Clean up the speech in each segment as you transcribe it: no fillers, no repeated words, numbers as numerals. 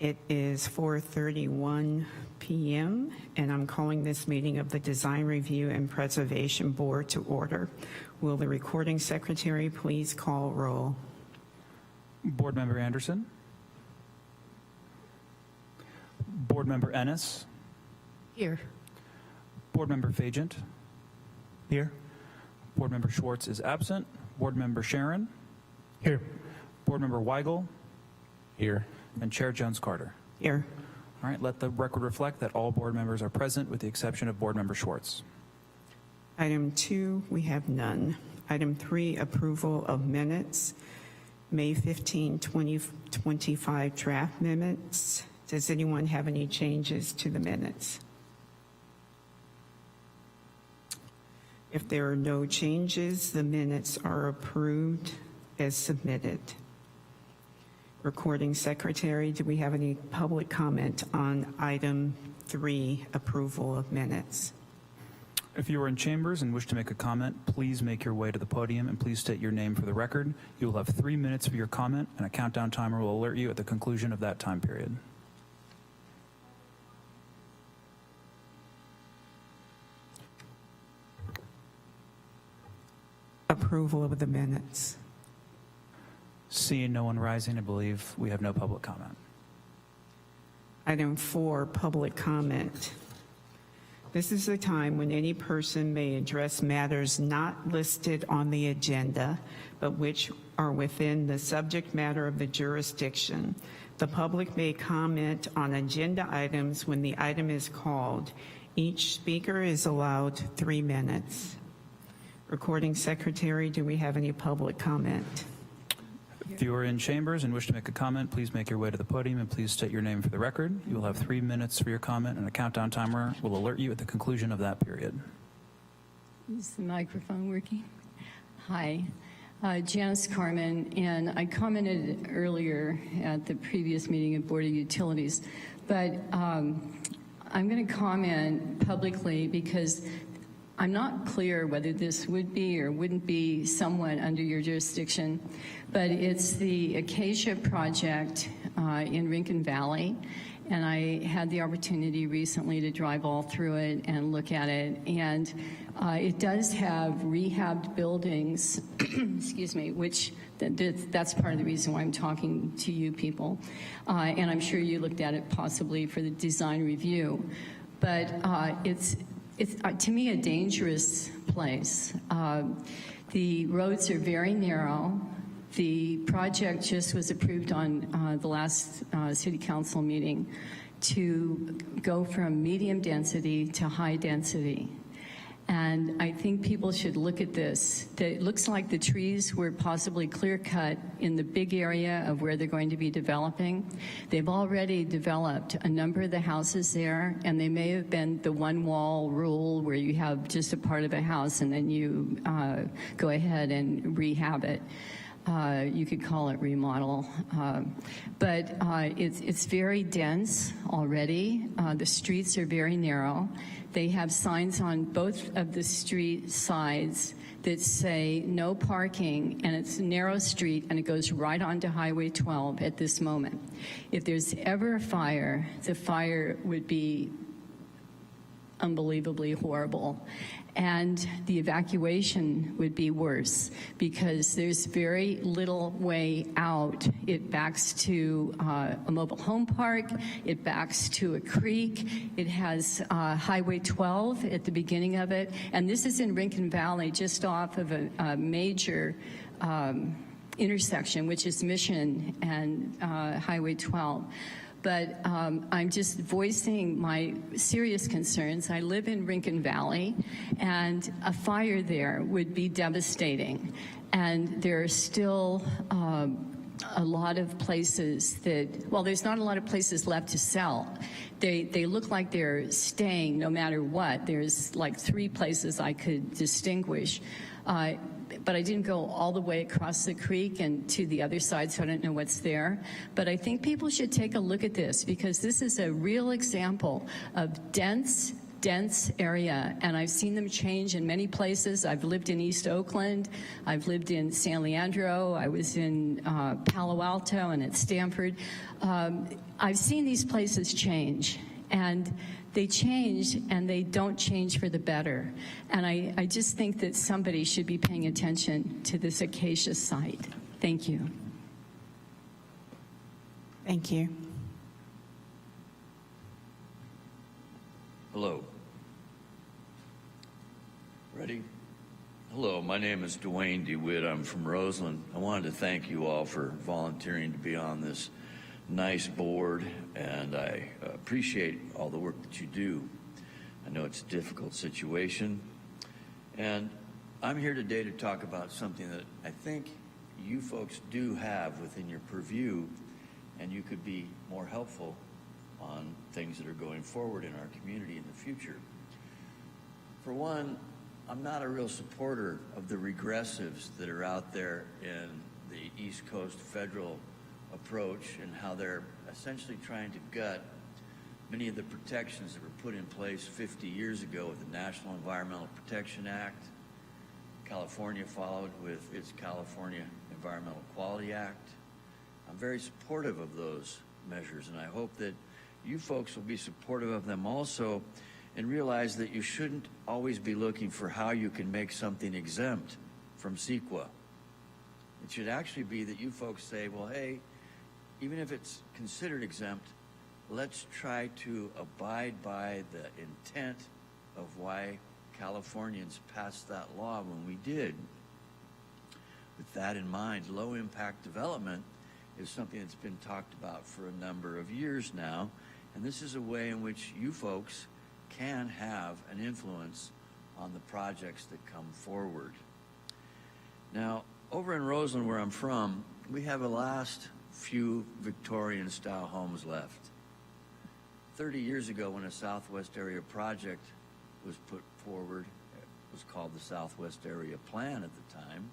It is 4:31 p.m. and I'm calling this meeting of the Design Review and Preservation Board to order. Will the recording secretary please call roll? Board Member Anderson. Board Member Ennis. Here. Board Member Fagent. Here. Board Member Schwartz is absent. Board Member Sharon. Here. Board Member Weigel. Here. And Chair Jones-Carter. Here. All right, let the record reflect that all board members are present with the exception of Board Member Schwartz. Item 2, we have none. Item 3, approval of minutes. May 15, 2025 draft minutes. Does anyone have any changes to the minutes? If there are no changes, the minutes are approved as submitted. Recording secretary, do we have any public comment on item 3, approval of minutes? If you are in chambers and wish to make a comment, please make your way to the podium and please state your name for the record. You will have 3 minutes for your comment and a countdown timer will alert you at the conclusion of that time period. Approval of the minutes. Seeing no one rising, I believe we have no public comment. Item 4, public comment. This is a time when any person may address matters not listed on the agenda, but which are within the subject matter of the jurisdiction. The public may comment on agenda items when the item is called. Each speaker is allowed 3 minutes. Recording secretary, do we have any public comment? If you are in chambers and wish to make a comment, please make your way to the podium and please state your name for the record. You will have 3 minutes for your comment and a countdown timer will alert you at the conclusion of that period. Is the microphone working? Hi, Janice Carmen, and I commented earlier at the previous meeting of Board of Utilities, but I'm going to comment publicly because I'm not clear whether this would be or wouldn't be somewhat under your jurisdiction, but it's the Acacia project in Rincon Valley, and I had the opportunity recently to drive all through it and look at it, and it does have rehabbed buildings, excuse me, which that's part of the reason why I'm talking to you people, and I'm sure you looked at it possibly for the design review, but it's to me a dangerous place. The roads are very narrow. The project just was approved on the last city council meeting to go from medium density to high density. And I think people should look at this. It looks like the trees were possibly clear cut in the big area of where they're going to be developing. They've already developed a number of the houses there, and they may have been the one wall rule where you have just a part of a house and then you go ahead and rehab it. You could call it remodel, but it's very dense already. The streets are very narrow. They have signs on both of the street sides that say no parking, and it's a narrow street, and it goes right onto Highway 12 at this moment. If there's ever a fire, the fire would be unbelievably horrible. And the evacuation would be worse because there's very little way out. It backs to a mobile home park, it backs to a creek, it has Highway 12 at the beginning of it, and this is in Rincon Valley, just off of a major intersection, which is Mission and Highway 12. But I'm just voicing my serious concerns. I live in Rincon Valley, and a fire there would be devastating. And there are still a lot of places that, well, there's not a lot of places left to sell. They look like they're staying no matter what. There's like 3 places I could distinguish. But I didn't go all the way across the creek and to the other side, so I don't know what's there. But I think people should take a look at this because this is a real example of dense dense area, and I've seen them change in many places. I've lived in East Oakland, I've lived in San Leandro, I was in Palo Alto and at Stanford. I've seen these places change, and they change, and they don't change for the better. And I just think that somebody should be paying attention to this Acacia site. Thank you. Thank you. Hello. Ready? Hello, my name is Dwayne DeWitt. I'm from Roseland. I wanted to thank you all for volunteering to be on this nice board, and I appreciate all the work that you do. I know it's a difficult situation, and I'm here today to talk about something that I think you folks do have within your purview, and you could be more helpful on things that are going forward in our community in the future. For one, I'm not a real supporter of the regressives that are out there in the East Coast federal approach and how they're essentially trying to gut many of the protections that were put in place 50 years ago with the National Environmental Protection Act. California followed with its California Environmental Quality Act. I'm very supportive of those measures, and I hope that you folks will be supportive of them also, and realize that you shouldn't always be looking for how you can make something exempt from CEQA. It should actually be that you folks say, well, hey, even if it's considered exempt, let's try to abide by the intent of why Californians passed that law when we did. With that in mind, low impact development is something that's been talked about for a number of years now, and this is a way in which you folks can have an influence on the projects that come forward. Now, over in Roseland, where I'm from, we have the last few Victorian-style homes left. 30 years ago, when a Southwest Area project was put forward, it was called the Southwest Area Plan at the time,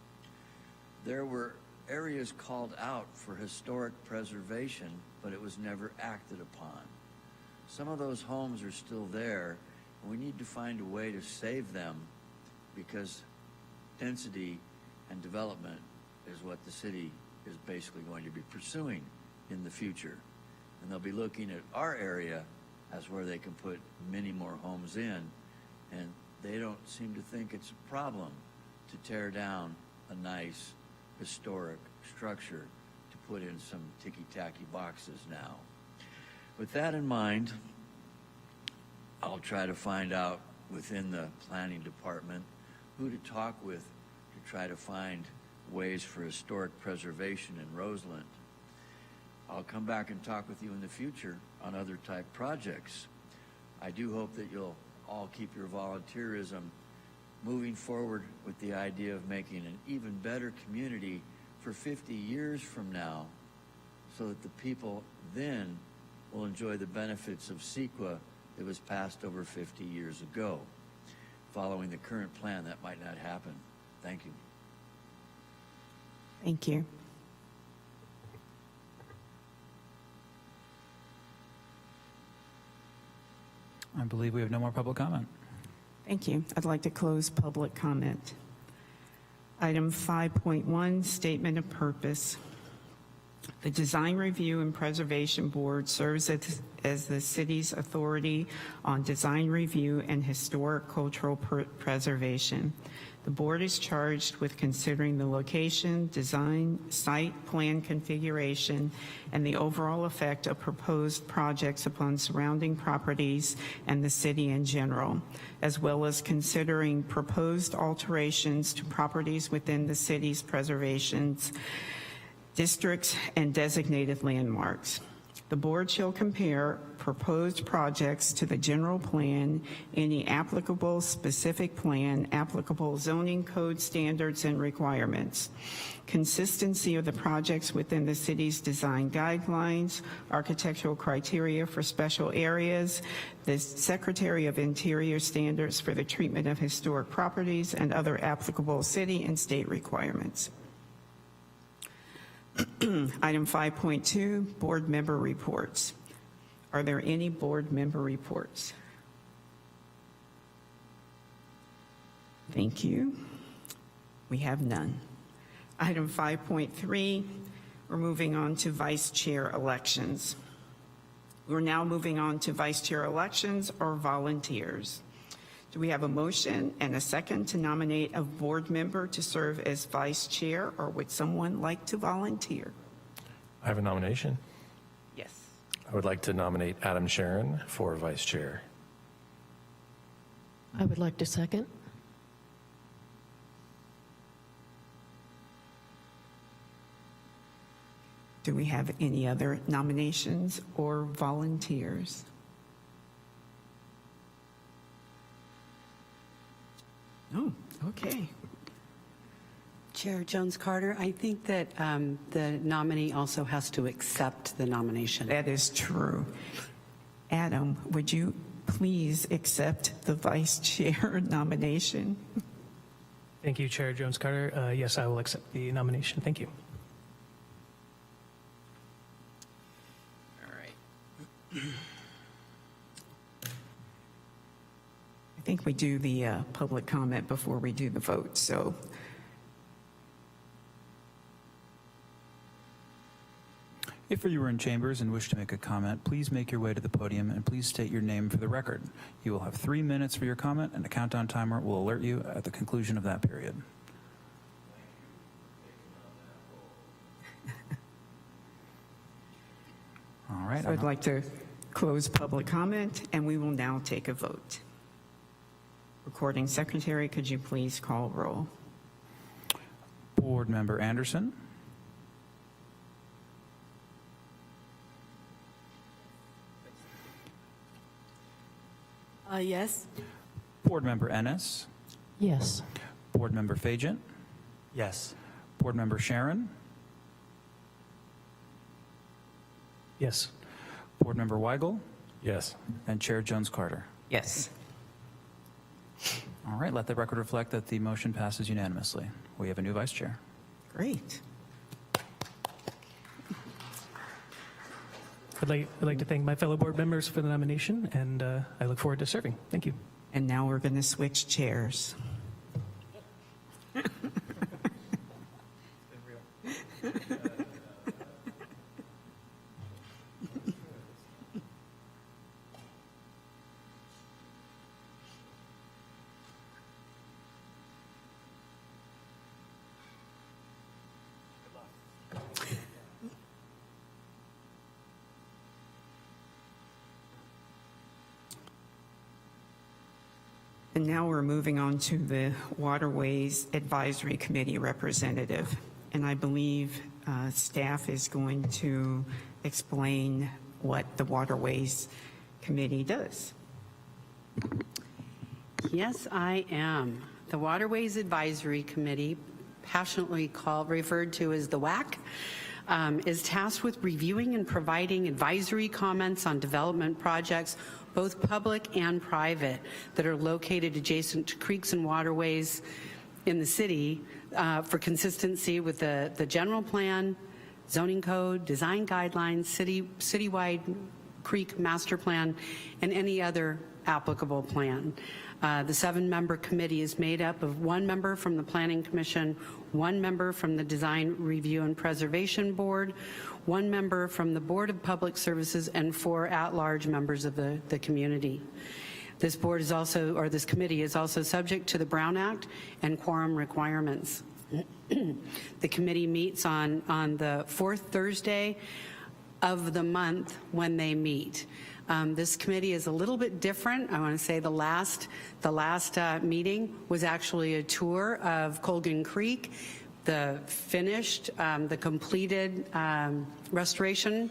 there were areas called out for historic preservation, but it was never acted upon. Some of those homes are still there, and we need to find a way to save them, because density and development is what the city is basically going to be pursuing in the future. And they'll be looking at our area as where they can put many more homes in, and they don't seem to think it's a problem to tear down a nice historic structure to put in some ticky-tacky boxes now. With that in mind, I'll try to find out within the planning department who to talk with to try to find ways for historic preservation in Roseland. I'll come back and talk with you in the future on other type projects. I do hope that you'll all keep your volunteerism moving forward with the idea of making an even better community for 50 years from now, so that the people then will enjoy the benefits of CEQA that was passed over 50 years ago. Following the current plan, that might not happen. Thank you. Thank you. I believe we have no more public comment. Thank you. I'd like to close public comment. Item 5.1, Statement of Purpose. The Design Review and Preservation Board serves as the city's authority on design review and historic cultural preservation. The board is charged with considering the location, design, site plan configuration, and the overall effect of proposed projects upon surrounding properties and the city in general, as well as considering proposed alterations to properties within the city's preservations districts and designated landmarks. The board shall compare proposed projects to the general plan, any applicable specific plan, applicable zoning code standards and requirements, consistency of the projects within the city's design guidelines, architectural criteria for special areas, the Secretary of Interior standards for the treatment of historic properties, and other applicable city and state requirements. Item 5.2, board member reports. Are there any board member reports? Thank you. We have none. Item 5.3, we're moving on to vice chair elections. We're now moving on to vice chair elections or volunteers. Do we have a motion and a second to nominate a board member to serve as vice chair, or would someone like to volunteer? I have a nomination. Yes. I would like to nominate Adam Sharon for vice chair. I would like to second. Do we have any other nominations or volunteers? No, okay. Chair Jones-Carter, I think that the nominee also has to accept the nomination. That is true. Adam, would you please accept the vice chair nomination? Thank you, Chair Jones-Carter. Yes, I will accept the nomination. Thank you. All right. I think we do the public comment before we do the vote, so. If you are in chambers and wish to make a comment, please make your way to the podium and please state your name for the record. You will have 3 minutes for your comment, and a countdown timer will alert you at the conclusion of that period. All right. So I'd like to close public comment, and we will now take a vote. Recording secretary, could you please call roll? Board Member Anderson. Yes. Board Member Ennis. Yes. Board Member Fagent. Yes. Board Member Sharon. Yes. Board Member Weigel. Yes. And Chair Jones-Carter. Yes. All right, let the record reflect that the motion passes unanimously. We have a new vice chair. Great. I'd like to thank my fellow board members for the nomination, and I look forward to serving. Thank you. And now we're going to switch chairs. And now we're moving on to the Waterways Advisory Committee representative. And I believe staff is going to explain what the Waterways Committee does. Yes, I am. The Waterways Advisory Committee, passionately referred to as the WAC, is tasked with reviewing and providing advisory comments on development projects, both public and private, that are located adjacent to creeks and waterways in the city for consistency with the general plan, zoning code, design guidelines, citywide creek master plan, and any other applicable plan. The 7-member committee is made up of 1 member from the Planning Commission, 1 member from the Design Review and Preservation Board, 1 member from the Board of Public Services, and 4 at-large members of the community. This board is also, or this committee is also subject to the Brown Act and quorum requirements. The committee meets on the 4th Thursday of the month when they meet. This committee is a little bit different. I want to say the last meeting was actually a tour of Colgan Creek, the finished, the completed restoration,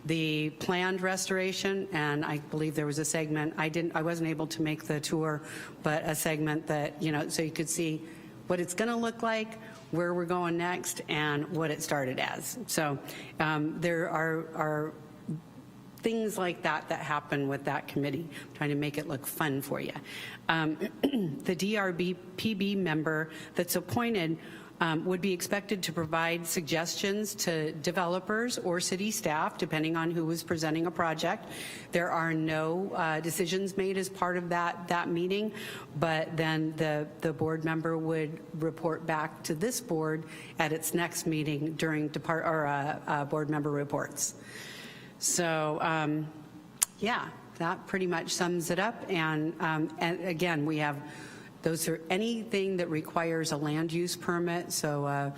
the planned restoration, and I believe there was a segment, I wasn't able to make the tour, but a segment that, so you could see what it's going to look like, where we're going next, and what it started as. So there are things like that happen with that committee, trying to make it look fun for you. The DRB-PB member that's appointed would be expected to provide suggestions to developers or city staff, depending on who was presenting a project. There are no decisions made as part of that meeting, but then the board member would report back to this board at its next meeting during board member reports. So, yeah, that pretty much sums it up. And again, we have those are anything that requires a land use permit, so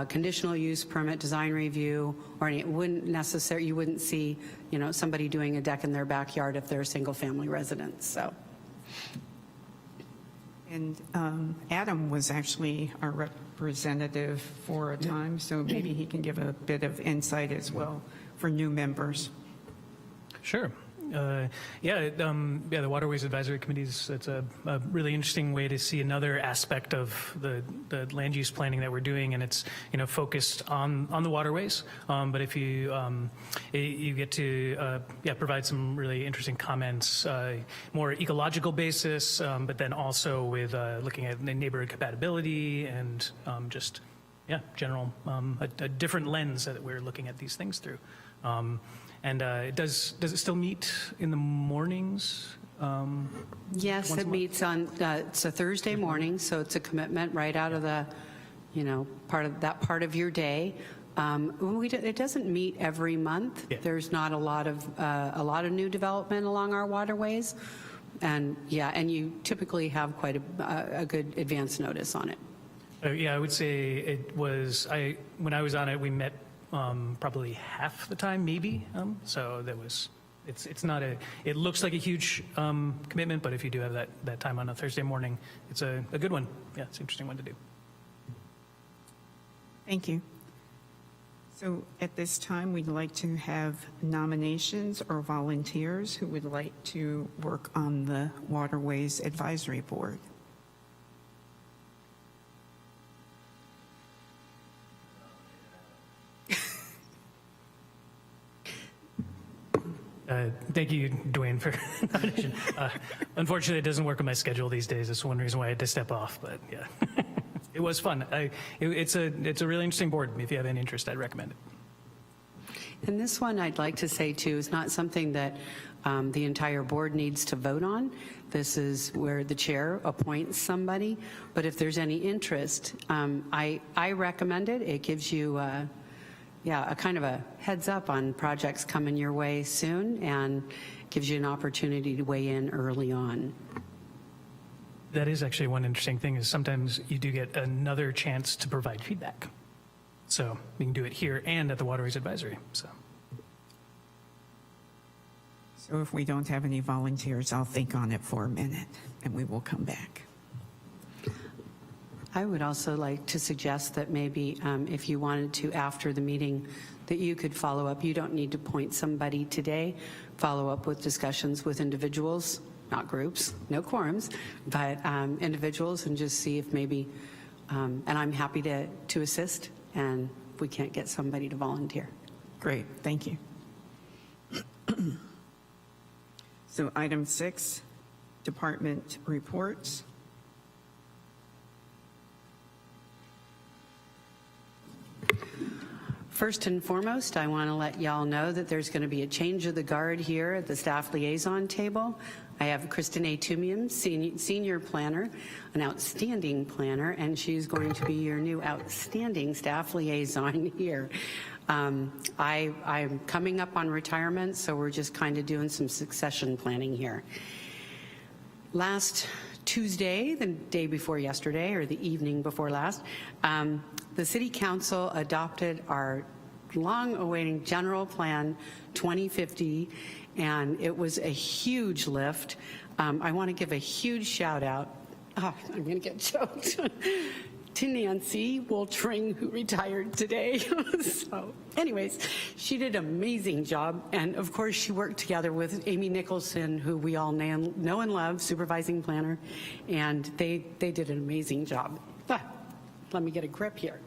conditional use permit, design review, or any, you wouldn't see, somebody doing a deck in their backyard if they're a single family residence. So. And Adam was actually our representative for a time, so maybe he can give a bit of insight as well for new members. Sure. The Waterways Advisory Committees, it's a really interesting way to see another aspect of the land use planning that we're doing, and it's focused on the waterways. But if you get to provide some really interesting comments, more ecological basis, but then also with looking at neighborhood compatibility and general a different lens that we're looking at these things through. And does it still meet in the mornings? Yes, it meets on, it's a Thursday morning, so it's a commitment right out of the, part of your day. It doesn't meet every month. Yeah. There's not a lot of new development along our waterways. And you typically have quite a good advance notice on it. I would say it was, when I was on it, we met probably half the time, maybe. So that was, it's not it looks like a huge commitment, but if you do have that time on a Thursday morning, it's a good one. Yeah, it's an interesting one to do. Thank you. So at this time, we'd like to have nominations or volunteers who would like to work on the Waterways Advisory Board. Thank you, Dwayne, for the nomination. Unfortunately, it doesn't work on my schedule these days. That's one reason why I had to step off, but yeah. It was fun. It's a really interesting board. If you have any interest, I'd recommend it. And this one, I'd like to say, too, is not something that the entire board needs to vote on. This is where the chair appoints somebody. But if there's any interest, I recommend it. It gives you a kind of a heads up on projects coming your way soon and gives you an opportunity to weigh in early on. That is actually one interesting thing is sometimes you do get another chance to provide feedback. So we can do it here and at the Waterways Advisory. So if we don't have any volunteers, I'll think on it for a minute and we will come back. I would also like to suggest that maybe if you wanted to, after the meeting, that you could follow up. You don't need to appoint somebody today. Follow up with discussions with individuals, not groups, no quorums, but individuals, and just see if maybe, and I'm happy to assist, and if we can't get somebody to volunteer. Great, thank you. So item 6, department reports. First and foremost, I want to let y'all know that there's going to be a change of the guard here at the staff liaison table. I have Kristen A. Tumium, senior planner, an outstanding planner, and she's going to be your new outstanding staff liaison here. I'm coming up on retirement, so we're just kind of doing some succession planning here. Last Tuesday, the day before yesterday, or the evening before last, the City Council adopted our long-awaiting General Plan 2050, and it was a huge lift. I want to give a huge shout out, I'm going to get choked, to Nancy Woltring, who retired today. So anyways, she did an amazing job, and of course she worked together with Amy Nicholson, who we all know and love, supervising planner, and they did an amazing job. Let me get a grip here.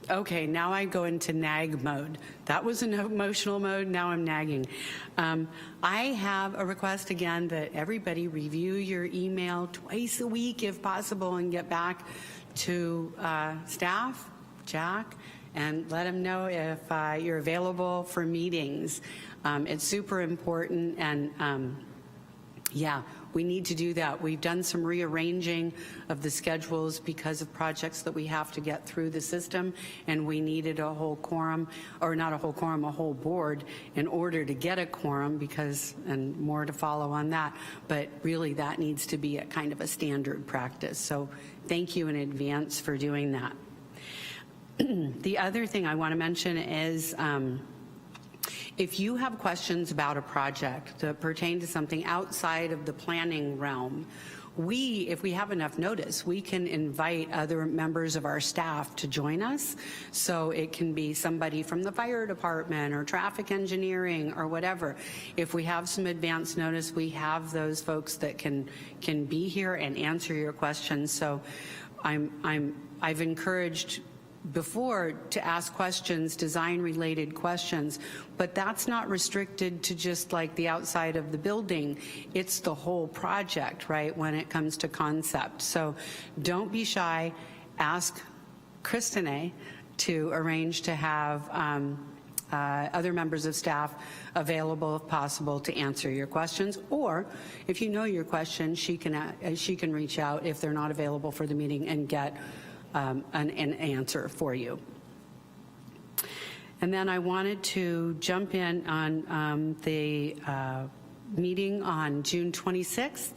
Okay, now I go into nag mode. That was an emotional mode, now I'm nagging. I have a request again that everybody review your email twice a week if possible and get back to staff, Jack, and let them know if you're available for meetings. It's super important, and yeah, we need to do that. We've done some rearranging of the schedules because of projects that we have to get through the system, and we needed a whole quorum, or not a whole quorum, a whole board in order to get a quorum, because, and more to follow on that, but really that needs to be a kind of a standard practice. So thank you in advance for doing that. The other thing I want to mention is if you have questions about a project that pertain to something outside of the planning realm, if we have enough notice, we can invite other members of our staff to join us. So it can be somebody from the fire department or traffic engineering or whatever. If we have some advance notice, we have those folks that can be here and answer your questions. So I've encouraged before to ask questions, design-related questions, but that's not restricted to just like the outside of the building. It's the whole project, right, when it comes to concept. So don't be shy. Ask Kristine to arrange to have other members of staff available, if possible, to answer your questions. Or if you know your question, she can reach out if they're not available for the meeting and get an answer for you. And then I wanted to jump in on the meeting on June 26th.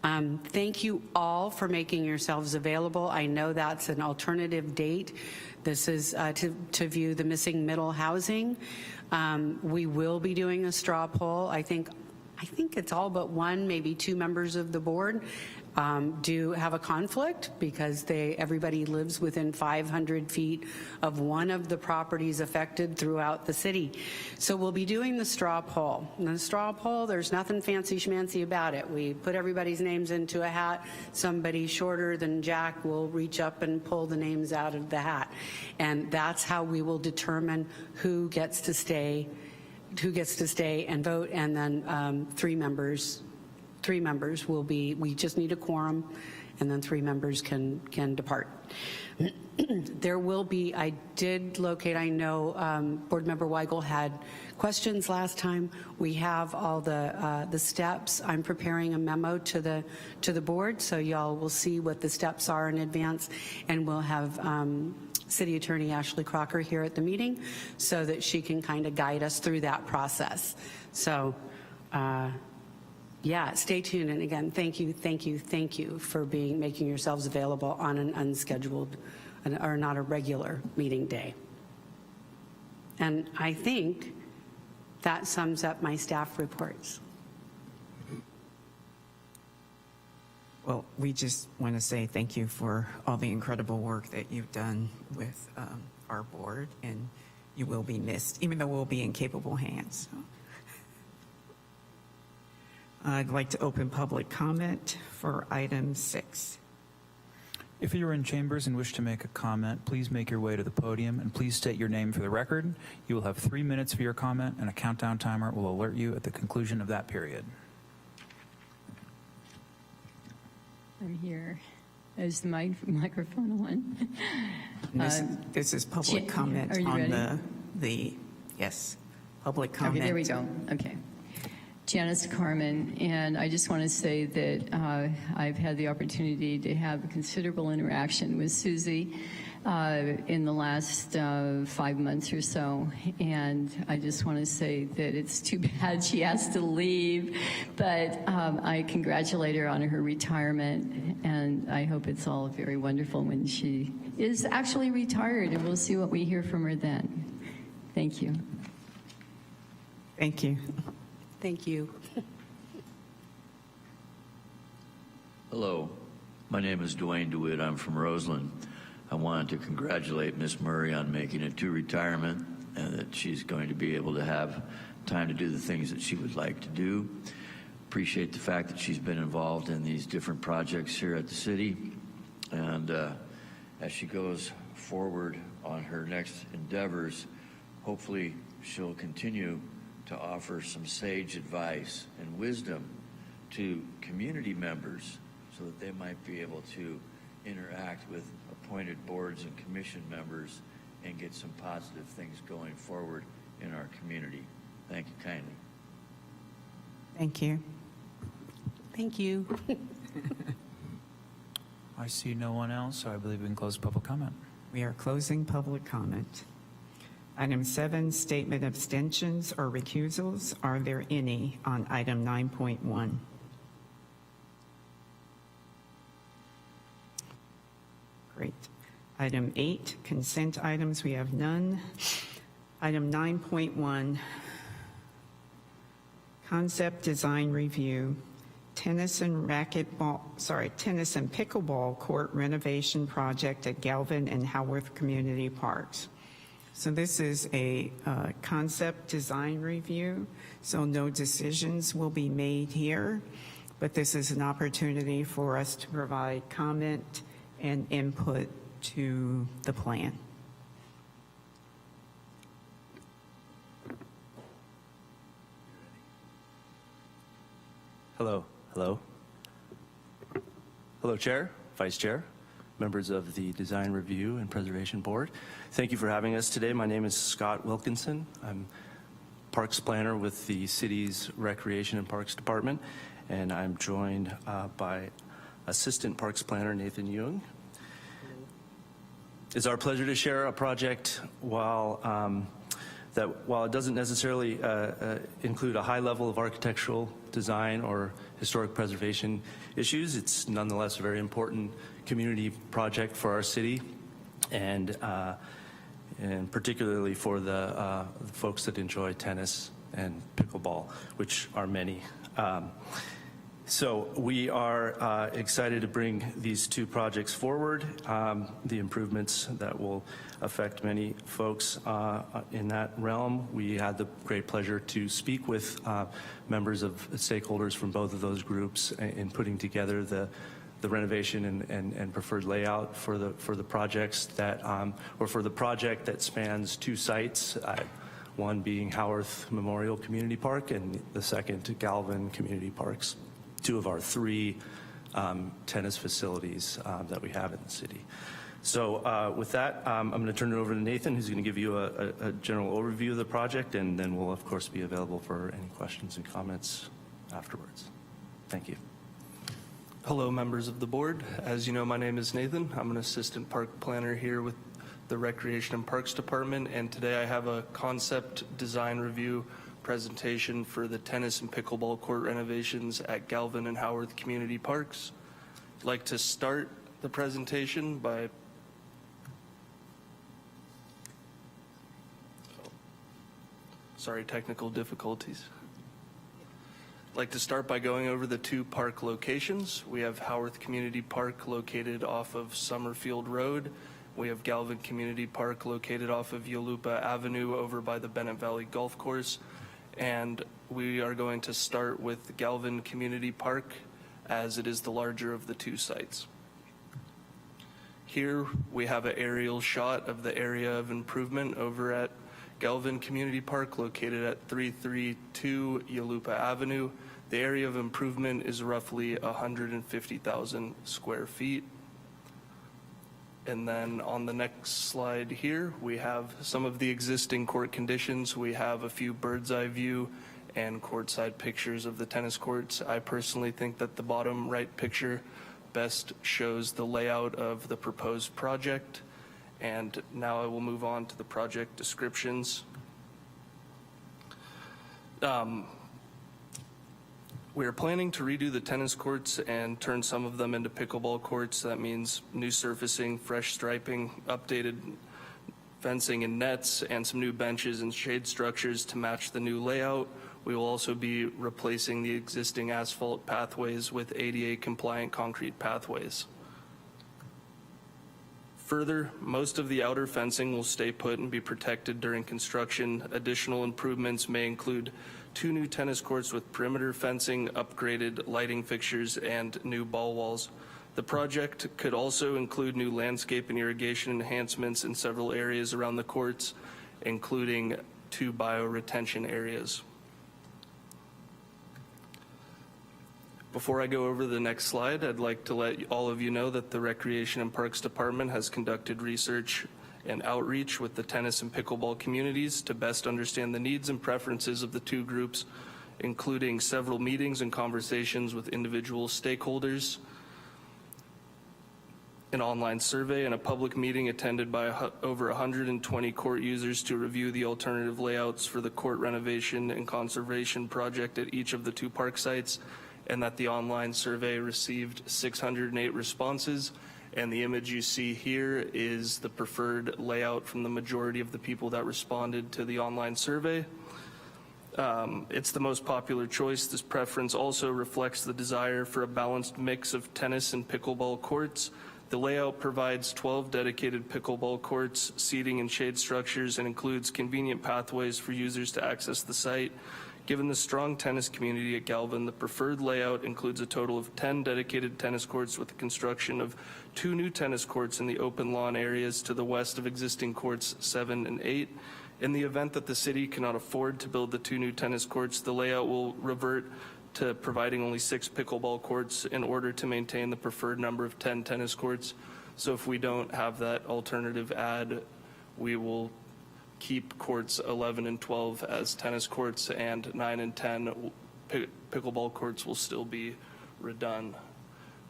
Thank you all for making yourselves available. I know that's an alternative date. This is to view the missing middle housing. We will be doing a straw poll. I think it's all but one, maybe two members of the board do have a conflict because everybody lives within 500 feet of one of the properties affected throughout the city. So we'll be doing the straw poll. And the straw poll, there's nothing fancy schmancy about it. We put everybody's names into a hat. Somebody shorter than Jack will reach up and pull the names out of the hat. And that's how we will determine who gets to stay and vote, and then three members will be, we just need a quorum, and then 3 members can depart. There will be, I did locate, I know Board Member Weigel had questions last time. We have all the steps. I'm preparing a memo to the board, so y'all will see what the steps are in advance, and we'll have City Attorney Ashley Crocker here at the meeting so that she can kind of guide us through that process. So yeah, stay tuned. And again, thank you for making yourselves available on an unscheduled or not a regular meeting day. And I think that sums up my staff reports. Well, we just want to say thank you for all the incredible work that you've done with our board, and you will be missed, even though we'll be in capable hands. I'd like to open public comment for item 6. If you are in chambers and wish to make a comment, please make your way to the podium and please state your name for the record. You will have 3 minutes for your comment, and a countdown timer will alert you at the conclusion of that period. I'm here. Is the microphone on? This is public comment are you on ready? Yes, public comment. Okay, there we go. Okay. Janice Carmen, and I just want to say that I've had the opportunity to have a considerable interaction with Susie in the last 5 months or so, and I just want to say that it's too bad she has to leave, but I congratulate her on her retirement, and I hope it's all very wonderful when she is actually retired, and we'll see what we hear from her then. Thank you. Thank you. Thank you. Hello, my name is Dwayne DeWitt. I'm from Roseland. I wanted to congratulate Miss Murray on making it to retirement, and that she's going to be able to have time to do the things that she would like to do. Appreciate the fact that she's been involved in these different projects here at the city, and as she goes forward on her next endeavors. Hopefully, she'll continue to offer some sage advice and wisdom to community members so that they might be able to interact with appointed boards and commission members and get some positive things going forward in our community. Thank you kindly. Thank you. Thank you. I see no one else, so I believe we can close public comment. We are closing public comment. Item 7, statement abstentions or recusals. Are there any on item 9.1? Great. Item 8, consent items. We have none. Item 9.1, concept design review, tennis and pickleball court renovation project at Galvin and Howarth Community Parks. So this is a concept design review, so no decisions will be made here, but this is an opportunity for us to provide comment and input to the plan. Hello. Hello, Chair, Vice Chair, members of the Design Review and Preservation Board. Thank you for having us today. My name is Scott Wilkinson. I'm Parks Planner with the city's Recreation and Parks Department, and I'm joined by Assistant Parks Planner Nathan Young. It's our pleasure to share a project while it doesn't necessarily include a high level of architectural design or historic preservation issues, it's nonetheless a very important community project for our city, and particularly for the folks that enjoy tennis and pickleball, which are many. So we are excited to bring these two projects forward, the improvements that will affect many folks in that realm. We had the great pleasure to speak with members of stakeholders from both of those groups in putting together the renovation and preferred layout for the projects that, or for the project that spans two sites, one being Howarth Memorial Community Park and the second Galvin Community Parks. Two of our three tennis facilities that we have in the city. So with that, I'm going to turn it over to Nathan, who's going to give you a general overview of the project, and then we'll, of course, be available for any questions and comments afterwards. Thank you. Hello, members of the board. As you know, my name is Nathan. I'm an assistant park planner here with the Recreation and Parks Department, and today I have a concept design review presentation for the tennis and pickleball court renovations at Galvin and Howarth Community Parks. I'd like to start the presentation by technical difficulties. I'd like to start by going over the two park locations. We have Howarth Community Park located off of Summerfield Road. We have Galvin Community Park located off of Yalupa Avenue over by the Bennett Valley Golf Course. And we are going to start with Galvin Community Park, as it is the larger of the two sites. Here we have an aerial shot of the area of improvement over at Galvin Community Park, located at 332 Yalupa Avenue. The area of improvement is roughly 150,000 square feet. And then on the next slide here, we have some of the existing court conditions. We have a few bird's eye view and courtside pictures of the tennis courts. I personally think that the bottom right picture best shows the layout of the proposed project. And now I will move on to the project descriptions. We are planning to redo the tennis courts and turn some of them into pickleball courts. That means new surfacing, fresh striping, updated fencing and nets, and some new benches and shade structures to match the new layout. We will also be replacing the existing asphalt pathways with ADA compliant concrete pathways. Further, most of the outer fencing will stay put and be protected during construction. Additional improvements may include 2 new tennis courts with perimeter fencing, upgraded lighting fixtures, and new ball walls. The project could also include new landscape and irrigation enhancements in several areas around the courts, including 2 bioretention areas. Before I go over the next slide, I'd like to let all of you know that the Recreation and Parks Department has conducted research and outreach with the tennis and pickleball communities to best understand the needs and preferences of the two groups, including several meetings and conversations with individual stakeholders, an online survey, and a public meeting attended by over 120 court users to review the alternative layouts for the court renovation and conservation project at each of the 2 park sites, and that the online survey received 608 responses. And the image you see here is the preferred layout from the majority of the people that responded to the online survey. It's the most popular choice. This preference also reflects the desire for a balanced mix of tennis and pickleball courts. The layout provides 12 dedicated pickleball courts, seating and shade structures, and includes convenient pathways for users to access the site. Given the strong tennis community at Galvin, the preferred layout includes a total of 10 dedicated tennis courts with the construction of 2 new tennis courts in the open lawn areas to the west of existing courts 7 and 8. In the event that the city cannot afford to build the 2 new tennis courts, the layout will revert to providing only 6 pickleball courts in order to maintain the preferred number of 10 tennis courts. So if we don't have that alternative add, we will keep courts 11 and 12 as tennis courts, and 9 and 10 pickleball courts will still be redone.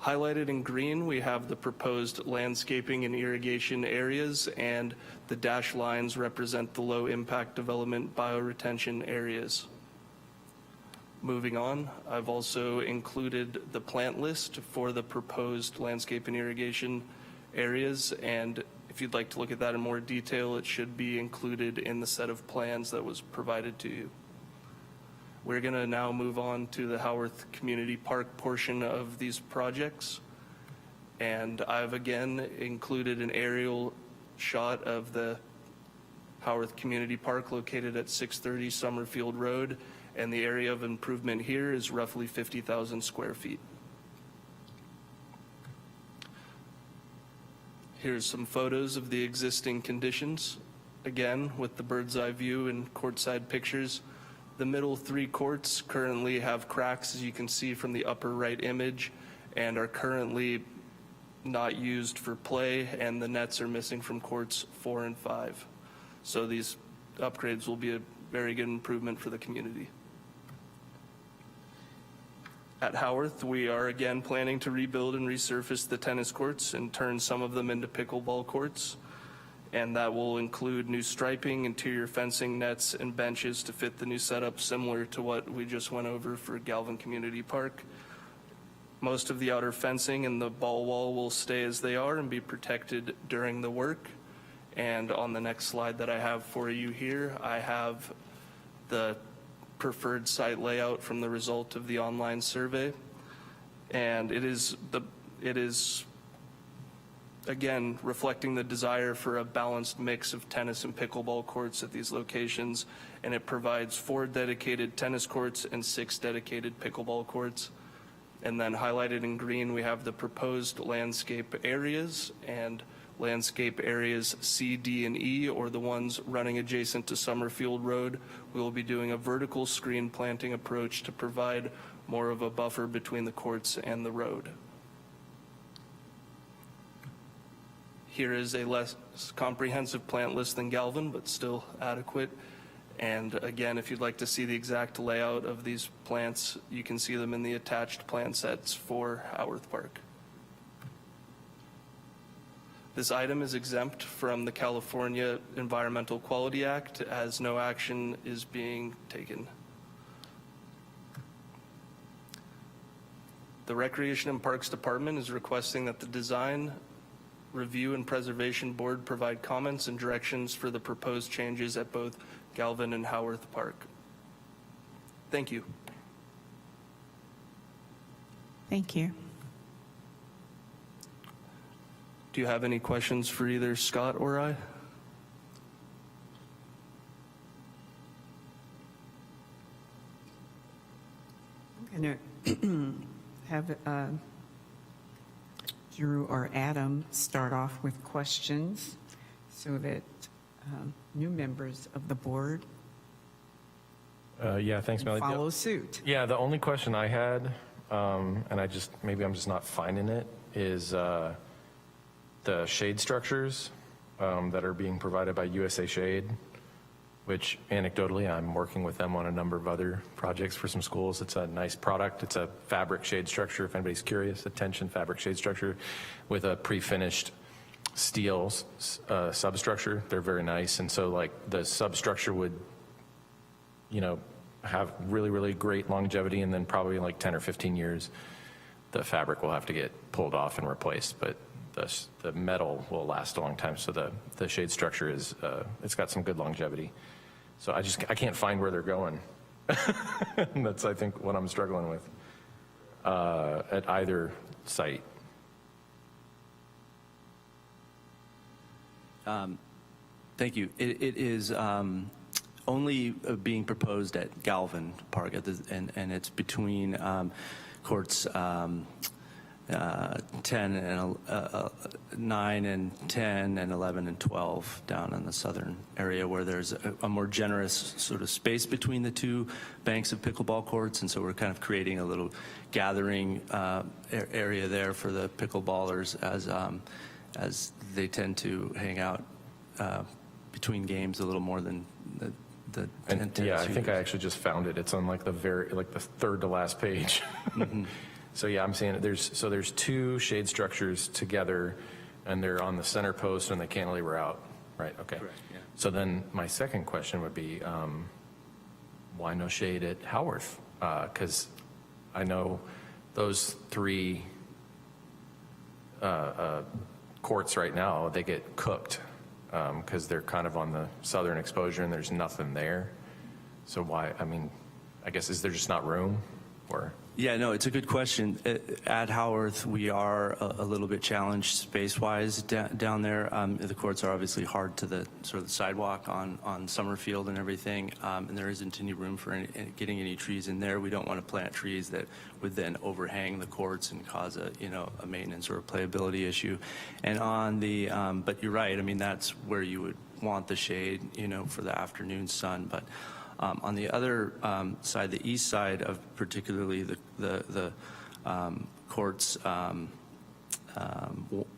Highlighted in green, we have the proposed landscaping and irrigation areas, and the dashed lines represent the low impact development bioretention areas. Moving on, I've also included the plant list for the proposed landscape and irrigation areas, and if you'd like to look at that in more detail, it should be included in the set of plans that was provided to you. We're going to now move on to the Howarth Community Park portion of these projects. And I've again included an aerial shot of the Howarth Community Park located at 630 Summerfield Road. And the area of improvement here is roughly 50,000 square feet. Here's some photos of the existing conditions, again with the bird's eye view and courtside pictures. The middle 3 courts currently have cracks, as you can see from the upper right image, and are currently not used for play, and the nets are missing from courts 4 and 5. So these upgrades will be a very good improvement for the community. At Howarth, we are again planning to rebuild and resurface the tennis courts and turn some of them into pickleball courts. And that will include new striping, interior fencing, nets, and benches to fit the new setup, similar to what we just went over for Galvin Community Park. Most of the outer fencing and the ball wall will stay as they are and be protected during the work. And on the next slide that I have for you here, I have the preferred site layout from the result of the online survey, and it is again reflecting the desire for a balanced mix of tennis and pickleball courts at these locations, and it provides 4 dedicated tennis courts and 6 dedicated pickleball courts. And then highlighted in green, we have the proposed landscape areas, and landscape areas C, D, and E, or the ones running adjacent to Summerfield Road. We will be doing a vertical screen planting approach to provide more of a buffer between the courts and the road. Here is a less comprehensive plant list than Galvin, but still adequate. And again, if you'd like to see the exact layout of these plants, you can see them in the attached plan sets for Howarth Park. This item is exempt from the California Environmental Quality Act, as no action is being taken. The Recreation and Parks Department is requesting that the Design, Review, and Preservation Board provide comments and directions for the proposed changes at both Galvin and Howarth Park. Thank you. Thank you. Do you have any questions for either Scott or I? I'm going to have Drew or Adam start off with questions so that new members of the board Yeah, thanks, Melly. follow suit. Yeah, the only question I had, and maybe I'm just not finding it, is the shade structures that are being provided by USA Shade, which anecdotally, I'm working with them on a number of other projects for some schools. It's a nice product. It's a fabric shade structure, if anybody's curious, a tension fabric shade structure with a pre-finished steel substructure. They're very nice. And so like the substructure would, have really, really great longevity, and then probably like 10 or 15 years, the fabric will have to get pulled off and replaced. But the metal will last a long time. So the shade structure is, it's got some good longevity. So I can't find where they're going. That's, I think, what I'm struggling with at either site. Thank you. It is only being proposed at Galvin Park, and it's between courts 10 and 9 and 10 and 11 and 12 down in the southern area, where there's a more generous sort of space between the two banks of pickleball courts, and so we're kind of creating a little gathering area there for the pickleballers as they tend to hang out between games a little more than the Yeah, I think I actually just found it. It's on like the third to last page. Mm-hmm. So yeah, I'm seeing it. There's two shade structures together, and they're on the center post and the cantilever out. Right. Okay. Correct, yeah. So then my second question would be, why no shade at Howarth? Because I know those three courts right now, they get cooked because they're kind of on the southern exposure and there's nothing there. So why? I mean, I guess is there just not room, or? Yeah, no, it's a good question. At Howarth, we are a little bit challenged space-wise down there. The courts are obviously hard to the sort of the sidewalk on Summerfield and everything, and there isn't any room for getting any trees in there. We don't want to plant trees that would then overhang the courts and cause a maintenance or a playability issue. And on the, but you're right. I mean, that's where you would want the shade, for the afternoon sun, but. On the other side, the east side of particularly the courts 1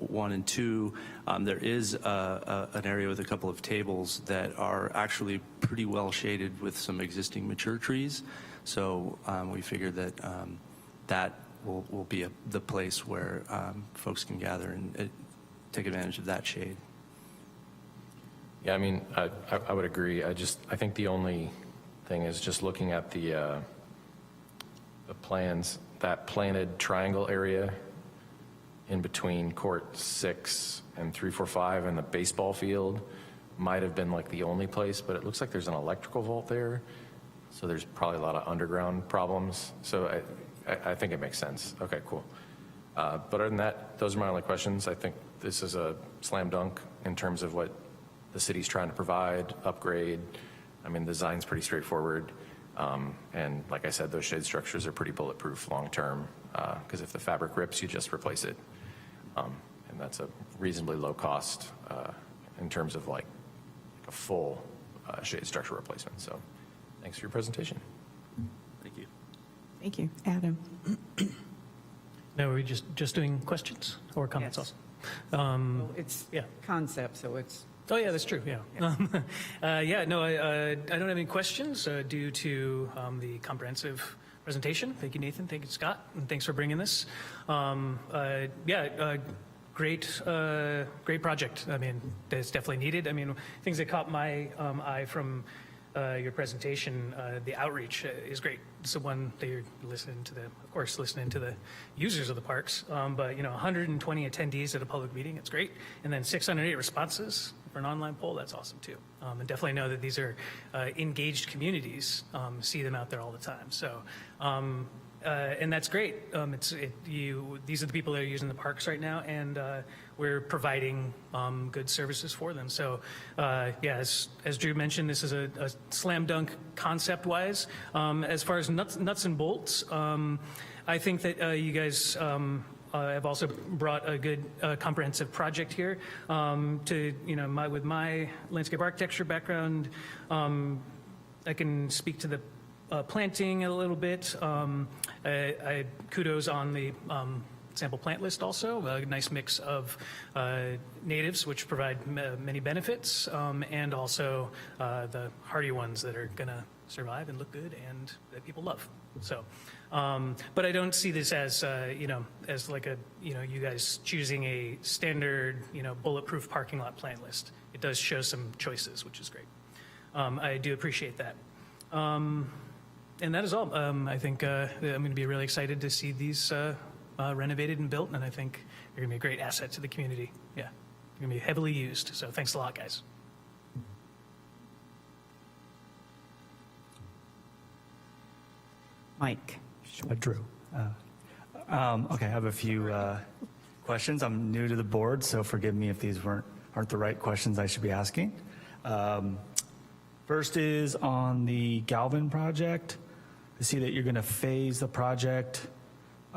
and 2, there is an area with a couple of tables that are actually pretty well shaded with some existing mature trees. So we figured that that will be the place where folks can gather and take advantage of that shade. Yeah, I mean, I would agree. I think the only thing is just looking at the plans, that planted triangle area in between court 6 and 3, 4, 5 and the baseball field might have been like the only place, but it looks like there's an electrical vault there. So there's probably a lot of underground problems. So I think it makes sense. Okay, cool. But other than that, those are my only questions. I think this is a slam dunk in terms of what the city's trying to provide, upgrade. I mean, the design's pretty straightforward. And like I said, those shade structures are pretty bulletproof long term, because if the fabric rips, you just replace it. And that's a reasonably low cost in terms of like a full shade structure replacement. So thanks for your presentation. Thank you. Thank you. Adam? Now, are we just doing questions or comments Yes. also? Well, it's yeah. concept, so it's. Oh, yeah, that's true, yeah. I don't have any questions due to the comprehensive presentation. Thank you, Nathan. Thank you, Scott. And thanks for bringing this. Great project. I mean, it's definitely needed. I mean, things that caught my eye from your presentation, the outreach is great. It's the one that you're listening to the users of the parks. But 120 attendees at a public meeting, it's great. And then 608 responses for an online poll, that's awesome too. And definitely know that these are engaged communities, see them out there all the time. So, and that's great. These are the people that are using the parks right now, and we're providing good services for them. So, as Drew mentioned, this is a slam dunk concept-wise. As far as nuts and bolts, I think that you guys have also brought a good comprehensive project here. With my landscape architecture background, I can speak to the planting a little bit. I kudos on the sample plant list also, a nice mix of natives, which provide many benefits, and also the hardy ones that are going to survive and look good and that people love. So, but I don't see this as, as like you guys choosing a standard, bulletproof parking lot plant list. It does show some choices, which is great. I do appreciate that. And that is all. I think I'm going to be really excited to see these renovated and built, and I think they're going to be a great asset to the community. Yeah, they're going to be heavily used. So thanks a lot, guys. Mike. Drew. Okay, I have a few questions. I'm new to the board, so forgive me if these aren't the right questions I should be asking. First is on the Galvin project. I see that you're going to phase the project,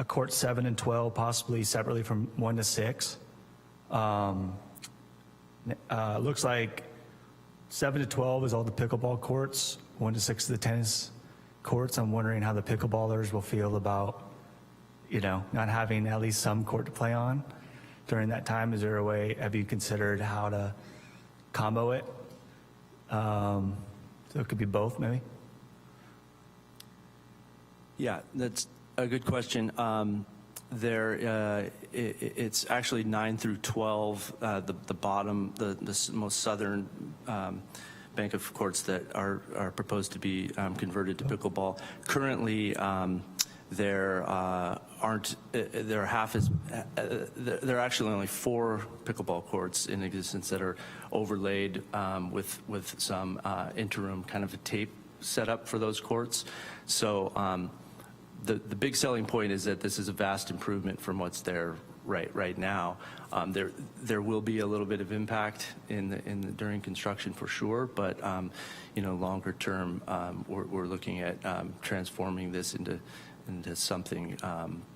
court 7 and 12, possibly separately from 1 to 6. Looks like 7 to 12 is all the pickleball courts, 1 to 6 is the tennis courts. I'm wondering how the pickleballers will feel about, not having at least some court to play on during that time. Is there a way, have you considered how to combo it? So it could be both, maybe? Yeah, that's a good question. It's actually 9 through 12, the bottom, the most southern bank of courts that are proposed to be converted to pickleball. Currently, there are actually only 4 pickleball courts in existence that are overlaid with some interim kind of a tape set up for those courts. So the big selling point is that this is a vast improvement from what's there right now. There will be a little bit of impact during construction for sure, but longer term, we're looking at transforming this into something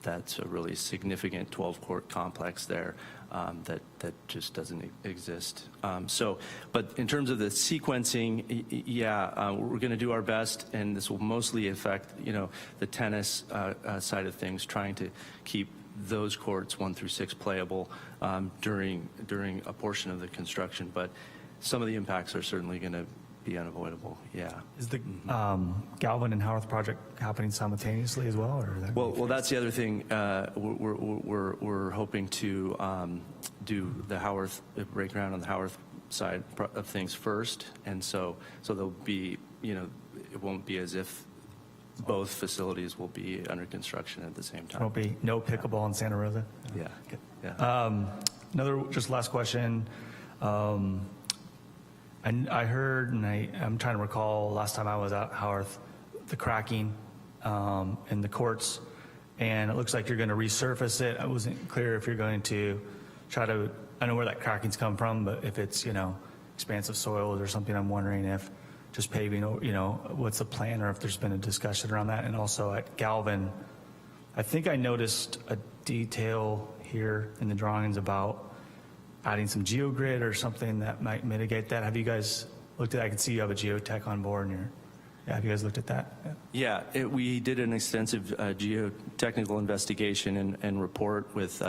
that's a really significant 12-court complex there that just doesn't exist. But in terms of the sequencing, we're going to do our best, and this will mostly affect the tennis side of things, trying to keep those courts 1 through 6 playable during a portion of the construction. But some of the impacts are certainly going to be unavoidable. Yeah. Is the Galvin and Howarth project happening simultaneously as well, or? Well, that's the other thing. We're hoping to do the Howarth, break ground on the Howarth side of things first, and so there'll be, it won't be as if both facilities will be under construction at the same time. There'll be no pickleball in Santa Rosa? Yeah. Yeah. Another, just last question. And I heard, and I'm trying to recall last time I was at Howarth, the cracking in the courts, and it looks like you're going to resurface it. I wasn't clear if you're going to try to, I know where that cracking's come from, but if it's, expansive soils or something, I'm wondering if just paving, what's the plan, or if there's been a discussion around that. And also at Galvin, I think I noticed a detail here in the drawings about adding some geogrid or something that might mitigate that. Have you guys looked at that? I can see you have a geotech on board, and have you guys looked at that? Yeah, we did an extensive geotechnical investigation and report with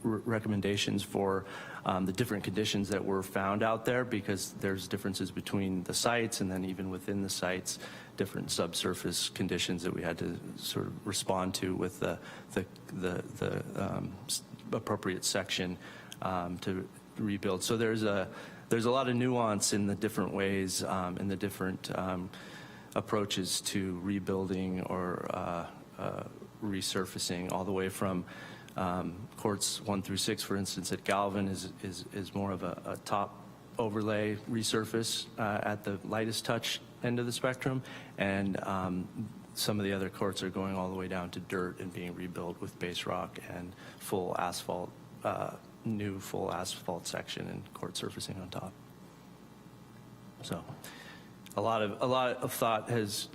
recommendations for the different conditions that were found out there, because there's differences between the sites, and then even within the sites, different subsurface conditions that we had to sort of respond to with the appropriate section to rebuild. So there's a lot of nuance in the different ways, in the different approaches to rebuilding or resurfacing, all the way from courts 1 through 6, for instance, at Galvin is more of a top overlay resurface at the lightest touch end of the spectrum, and some of the other courts are going all the way down to dirt and being rebuilt with base rock and full asphalt, new full asphalt section and court surfacing on top. So a lot of thought has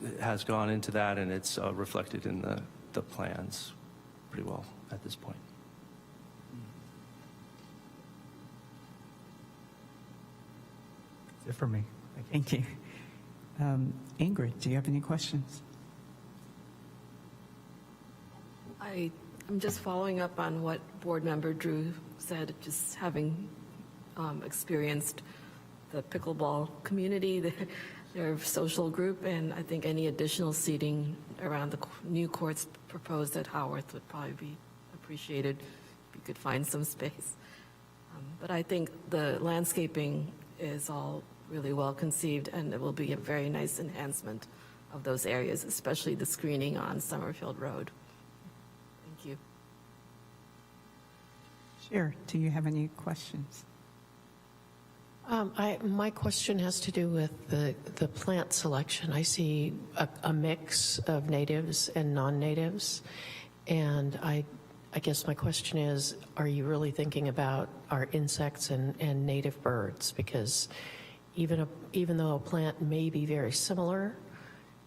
gone into that, and it's reflected in the plans. pretty well at this point. That's it for me. Thank you. Ingrid, do you have any questions? I'm just following up on what Board Member Drew said, just having experienced the pickleball community, their social group, and I think any additional seating around the new courts proposed at Howarth would probably be appreciated if you could find some space. But I think the landscaping is all really well conceived, and it will be a very nice enhancement of those areas, especially the screening on Summerfield Road. Thank you. Sure. Do you have any questions? My question has to do with the plant selection. I see a mix of natives and non-natives, and I guess my question is, are you really thinking about our insects and native birds? Because even though a plant may be very similar,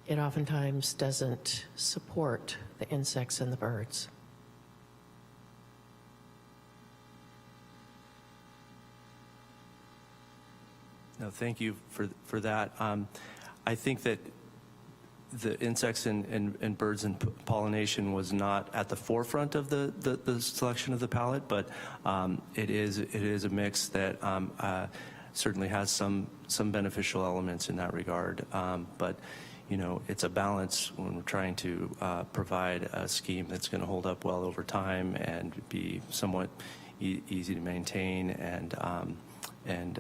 it oftentimes doesn't support the insects and the birds. No, thank you for that. I think that the insects and birds and pollination was not at the forefront of the selection of the palette, but it is a mix that certainly has some beneficial elements in that regard. But you know, it's a balance when we're trying to provide a scheme that's going to hold up well over time and be somewhat easy to maintain and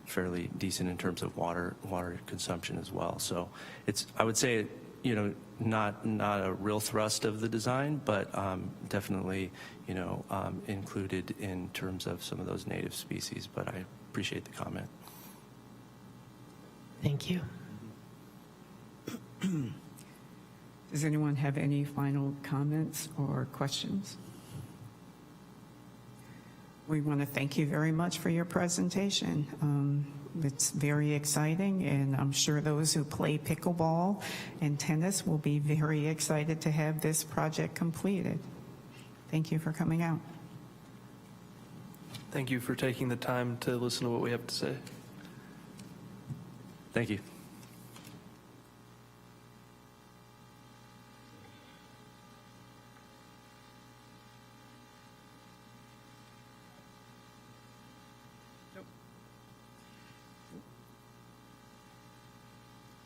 fairly decent in terms of water consumption as well. So it's, I would say, you know, not a real thrust of the design, but definitely, you know, included in terms of some of those native species. But I appreciate the comment. Thank you. Does anyone have any final comments or questions? We want to thank you very much for your presentation. It's very exciting, and I'm sure those who play pickleball and tennis will be very excited to have this project completed. Thank you for coming out. Thank you for taking the time to listen to what we have to say. Thank you.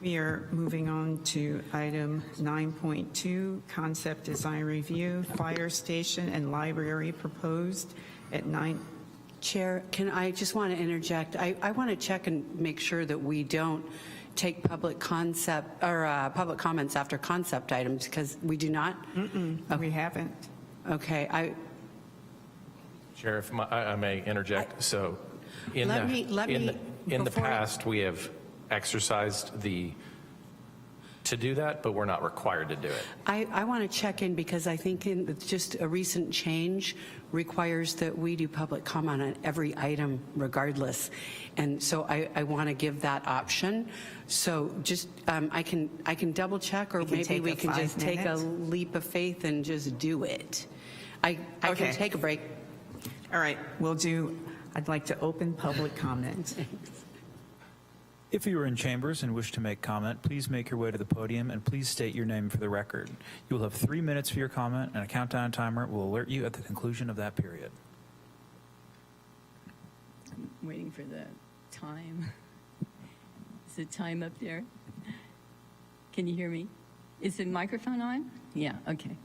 We are moving on to item 9.2, concept design review, fire station and library proposed at 9. Chair, can I just want to interject? I want to check and make sure that we don't take public concept or public comments after concept items, because we do not. We haven't. Okay. Sheriff, I may interject. So in the before- past, we have exercised to do that, but we're not required to do it. I want to check in, because I think just a recent change requires that we do public comment on every item regardless. And so I want to give that option. So just, I can double check, or maybe we can just take a leap of faith and just do it. I can take a break. All right, I'd like to open public comment. If you are in chambers and wish to make comment, please make your way to the podium and please state your name for the record. You will have 3 minutes for your comment, and a countdown timer will alert you at the conclusion of that period. I'm waiting for the time. Is the time up there? Can you hear me? Is the microphone on? Yeah, okay.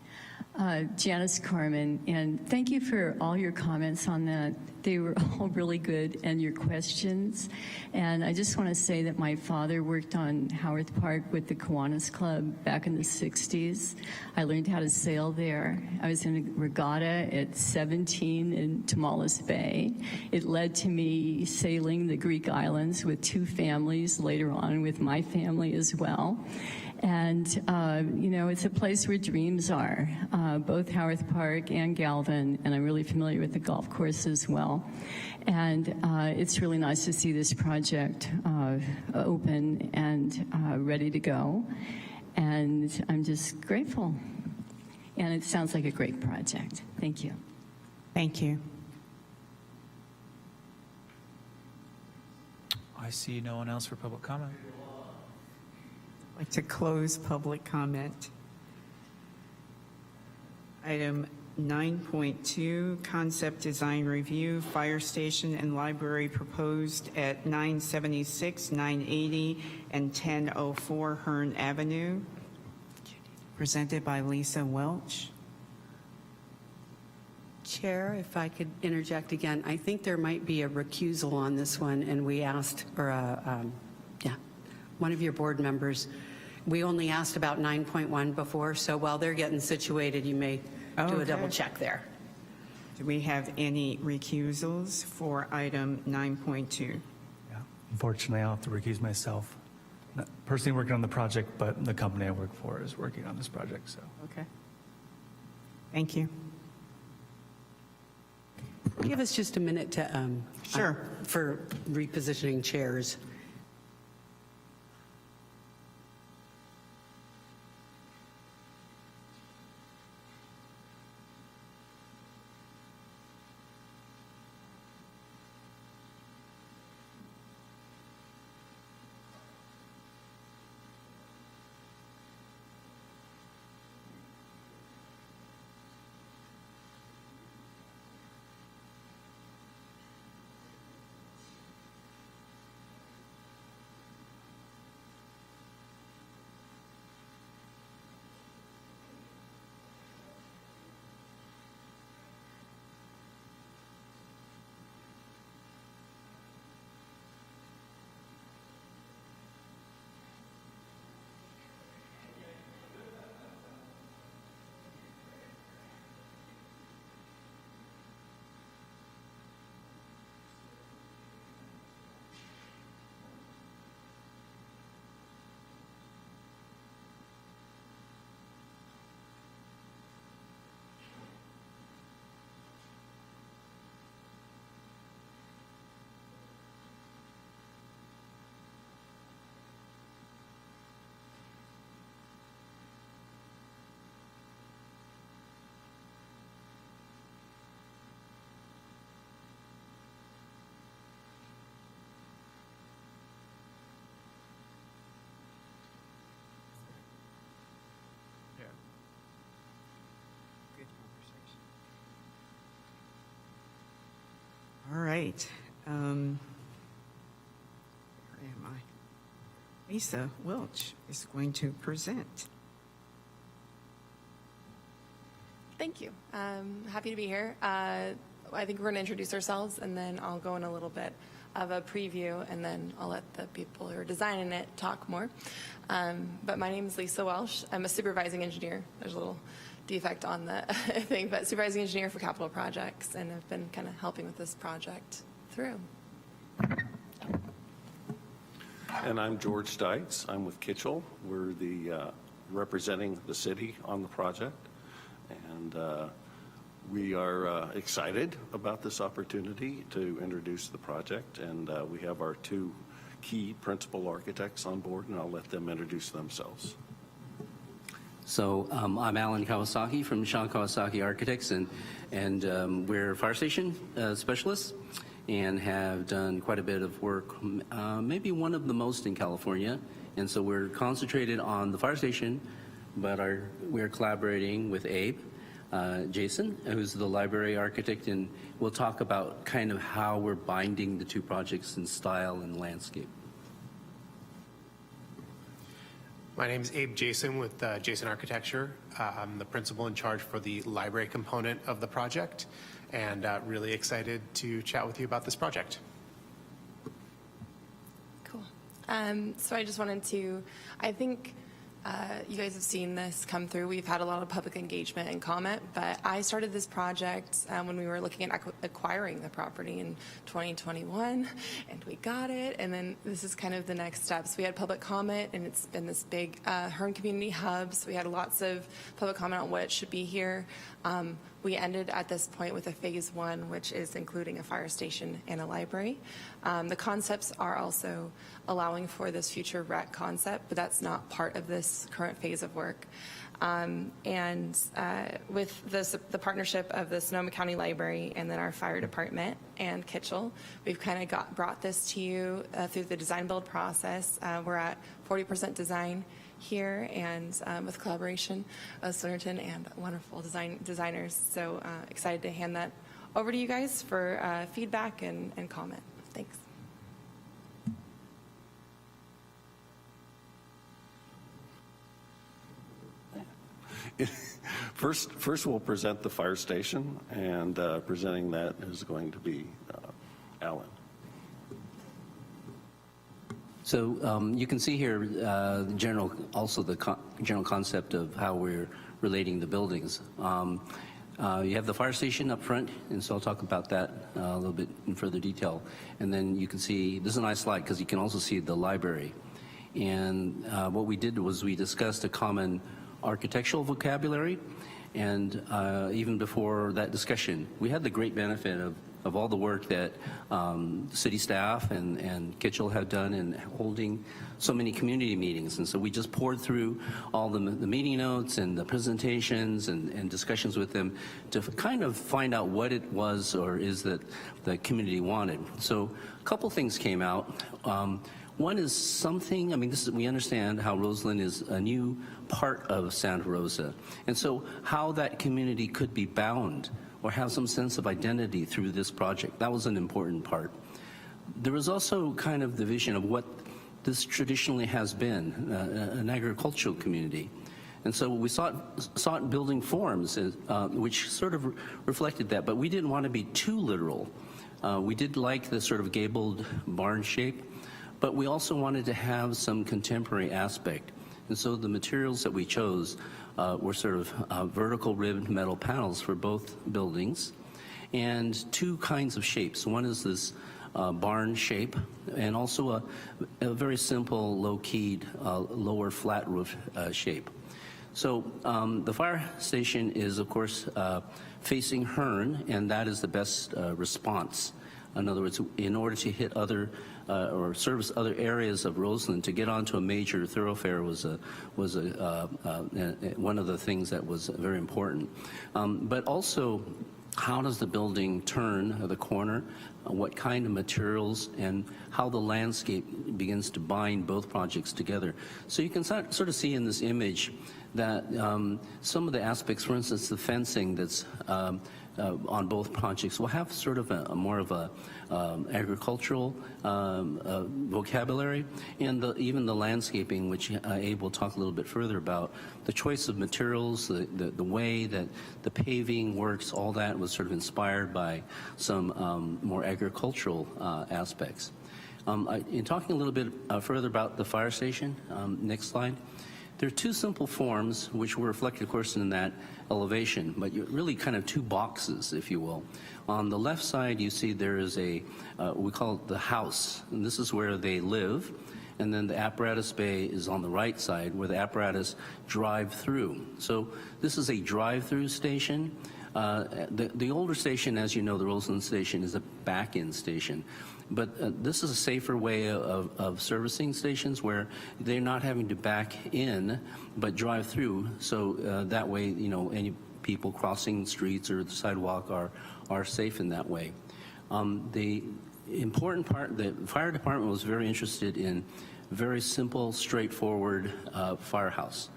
Janice Carmen, and thank you for all your comments on that. They were all really good, and your questions. And I just want to say that my father worked on Howarth Park with the Kiwanis Club back in the 60s. I learned how to sail there. I was in a regatta at 17 in Tomales Bay. It led to me sailing the Greek islands with 2 families, later on with my family as well. And, you know, it's a place where dreams are, both Howarth Park and Galvin, and I'm really familiar with the golf course as well. And it's really nice to see this project open and ready to go. And I'm just grateful. and it sounds like a great project. Thank you. Thank you. I see no one else for public comment. I'd like to close public comment. Item 9.2, concept design review, fire station and library proposed at 976, 980, and 1004 Hearn Avenue, presented by Lisa Welch. Chair, if I could interject again, I think there might be a recusal on this one, and we asked, or one of your board members, we only asked about 9.1 before, so while they're getting situated, you may do a Okay. double check there. Do we have any recusals for item 9.2? Yeah. Unfortunately, I'll have to recuse myself. Not personally working on the project, but the company I work for is working on this project, so. Okay. Thank you. Give us just a minute to, Sure. for repositioning chairs. All right. Where am I? Lisa Welch is going to present. Thank you. Happy to be here. I think we're going to introduce ourselves, and then I'll go in a little bit of a preview, and then I'll let the people who are designing it talk more. But my name is Lisa Welsh. I'm a supervising engineer. There's a little defect on the thing, but supervising engineer for capital projects, and I've been kind of helping with this project through. And I'm George Dykes. I'm with Kitchell. We're the representing the city on the project, and we are excited about this opportunity to introduce the project. And we have our two key principal architects on board, and I'll let them introduce themselves. So I'm Alan Kawasaki from Sean Kawasaki Architects, and we're fire station specialists and have done quite a bit of work, maybe one of the most in California. And so we're concentrated on the fire station, but we're collaborating with Abe, Jason, who's the library architect, and we'll talk about kind of how we're binding the two projects in style and landscape. My name is Abe Jason with Jason Architecture. I'm the principal in charge for the library component of the project, and really excited to chat with you about this project. Cool. So I just wanted to, I think you guys have seen this come through. We've had a lot of public engagement and comment, but I started this project when we were looking at acquiring the property in 2021, and we got it, and then this is kind of the next steps. We had public comment, and it's been this big Hearn community hub, so we had lots of public comment on what should be here. We ended at this point with a phase 1, which is including a fire station and a library. The concepts are also allowing for this future rec concept, but that's not part of this current phase of work. With the partnership of the Sonoma County Library and then our fire department and Kitchell, we've kind of brought this to you through the design build process. We're at 40% design here, and with collaboration of Slingerton and wonderful designers. So excited to hand that over to you guys for feedback and comment. Thanks. First we'll present the fire station, and presenting that is going to be Alan. So you can see here the general concept of how we're relating the buildings. You have the fire station up front, and so I'll talk about that a little bit in further detail. And then you can see, this is a nice slide because you can also see the library. And what we did was we discussed a common architectural vocabulary, and even before that discussion, we had the great benefit of all the work that city staff and Kitchell have done in holding so many community meetings. And so we just poured through all the meeting notes and the presentations and discussions with them to kind of find out what it was or is that the community wanted. So a couple things came out. One is something, I mean, we understand how Roseland is a new part of Santa Rosa. And so how that community could be bound or have some sense of identity through this project. That was an important part. There was also kind of the vision of what this traditionally has been, an agricultural community. And so we sought building forms which sort of reflected that, but we didn't want to be too literal. We did like the sort of gabled barn shape, but we also wanted to have some contemporary aspect. And so the materials that we chose were sort of vertical ribbed metal panels for both buildings, and two kinds of shapes. One is this barn shape, and also a very simple, low-keyed, lower flat roof shape. So the fire station is, of course, facing Hearn, and that is the best response. In other words, in order to hit other or service other areas of Roseland, to get onto a major thoroughfare was one of the things that was very important. But also, how does the building turn the corner? What kind of materials, and how the landscape begins to bind both projects together. So you can sort of see in this image that some of the aspects, for instance, the fencing that's on both projects will have sort of a more of a agricultural vocabulary, and even the landscaping, which Abe will talk a little bit further about. The choice of materials, the way that the paving works, all that was sort of inspired by some more agricultural aspects. In talking a little bit further about the fire station, next slide. There are two simple forms which were reflected, of course, in that elevation, but you're really kind of two boxes, if you will. On the left side, you see there is we call it the house, and this is where they live. And then the apparatus bay is on the right side, where the apparatus drive through. So this is a drive-through station. The older station, as you know, the Roseland station, is a back-end station. But this is a safer way of servicing stations where they're not having to back in, but drive through. So that way, you know, any people crossing streets or the sidewalk are safe in that way. The important part, the fire department was very interested in very simple, straightforward firehouse.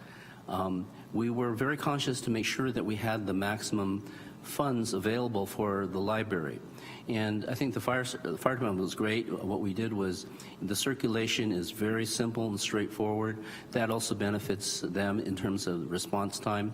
We were very conscious to make sure that we had the maximum funds available for the library. And I think the fire department was great. What we did was the circulation is very simple and straightforward. That also benefits them in terms of response time.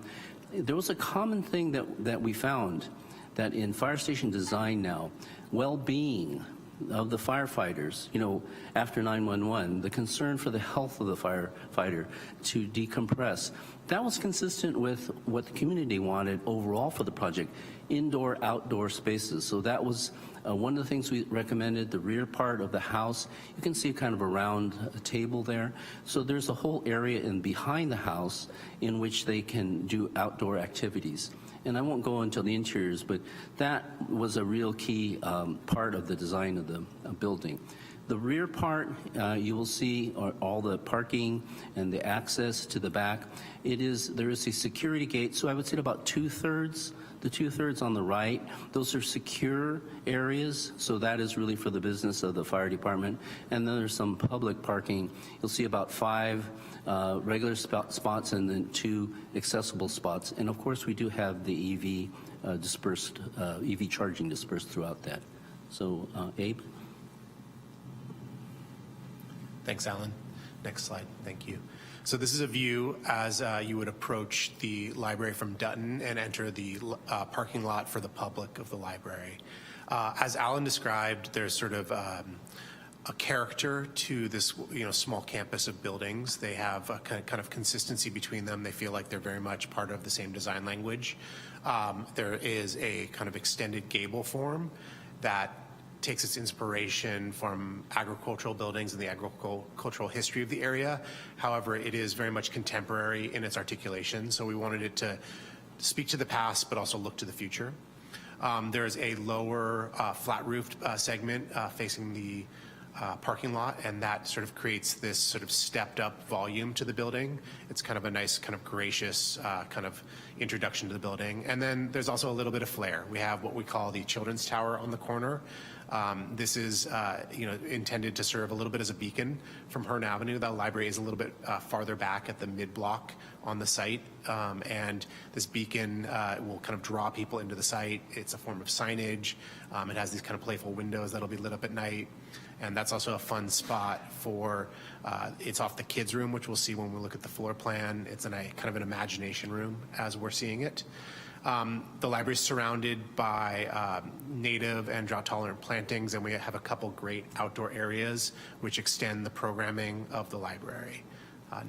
There was a common thing that we found, that in fire station design now, well-being of the firefighters, you know, after 911, the concern for the health of the firefighter to decompress, that was consistent with what the community wanted overall for the project, indoor, outdoor spaces. So that was one of the things we recommended. The rear part of the house, you can see kind of a round table there. So there's a whole area in behind the house in which they can do outdoor activities. And I won't go into the interiors, but that was a real key part of the design of the building. The rear part, you will see all the parking and the access to the back. There is a security gate, so I would say about two-thirds. The two-thirds on the right, those are secure areas, so that is really for the business of the fire department. And then there's some public parking. You'll see about 5 regular spots and then 2 accessible spots. And of course, we do have the EV EV charging dispersed throughout that. So, Abe? Thanks, Alan. Next slide. Thank you. So this is a view as you would approach the library from Dutton and enter the parking lot for the public of the library. As Alan described, there's sort of a character to this small campus of buildings. They have a kind of consistency between them. They feel like they're very much part of the same design language. There is a kind of extended gable form that takes its inspiration from agricultural buildings and the agricultural history of the area. However, it is very much contemporary in its articulation, so we wanted it to speak to the past but also look to the future. There is a lower flat-roofed segment facing the parking lot, and that sort of creates this sort of stepped-up volume to the building. It's kind of a nice, kind of gracious kind of introduction to the building. And then there's also a little bit of flair. We have what we call the Children's Tower on the corner. This is intended to serve a little bit as a beacon from Hearn Avenue. That library is a little bit farther back at the mid-block on the site, and this beacon will kind of draw people into the site. It's a form of signage. It has these kind of playful windows that'll be lit up at night, and that's also a fun spot for, it's off the kids' room, which we'll see when we look at the floor plan. It's in a kind of an imagination room as we're seeing it. The library is surrounded by native and drought-tolerant plantings, and we have a couple great outdoor areas which extend the programming of the library.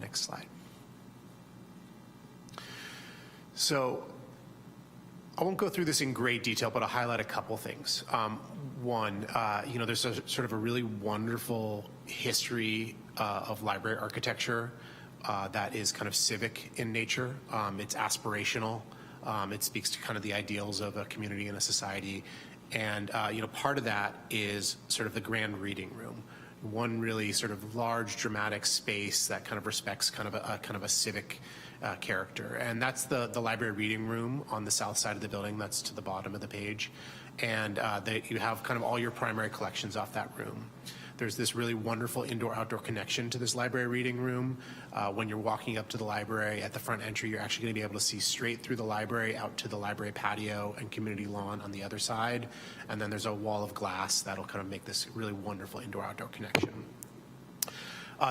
Next slide. So I won't go through this in great detail, but I'll highlight a couple things. One, there's a sort of a really wonderful history of library architecture that is kind of civic in nature. It's aspirational. It speaks to kind of the ideals of a community and a society. And, part of that is sort of the grand reading room. One really sort of large dramatic space that kind of respects kind of a civic character. And that's the library reading room on the south side of the building. That's to the bottom of the page. And you have kind of all your primary collections off that room. There's this really wonderful indoor-outdoor connection to this library reading room. When you're walking up to the library at the front entry, you're actually going to be able to see straight through the library out to the library patio and community lawn on the other side. And then there's a wall of glass that'll kind of make this really wonderful indoor-outdoor connection.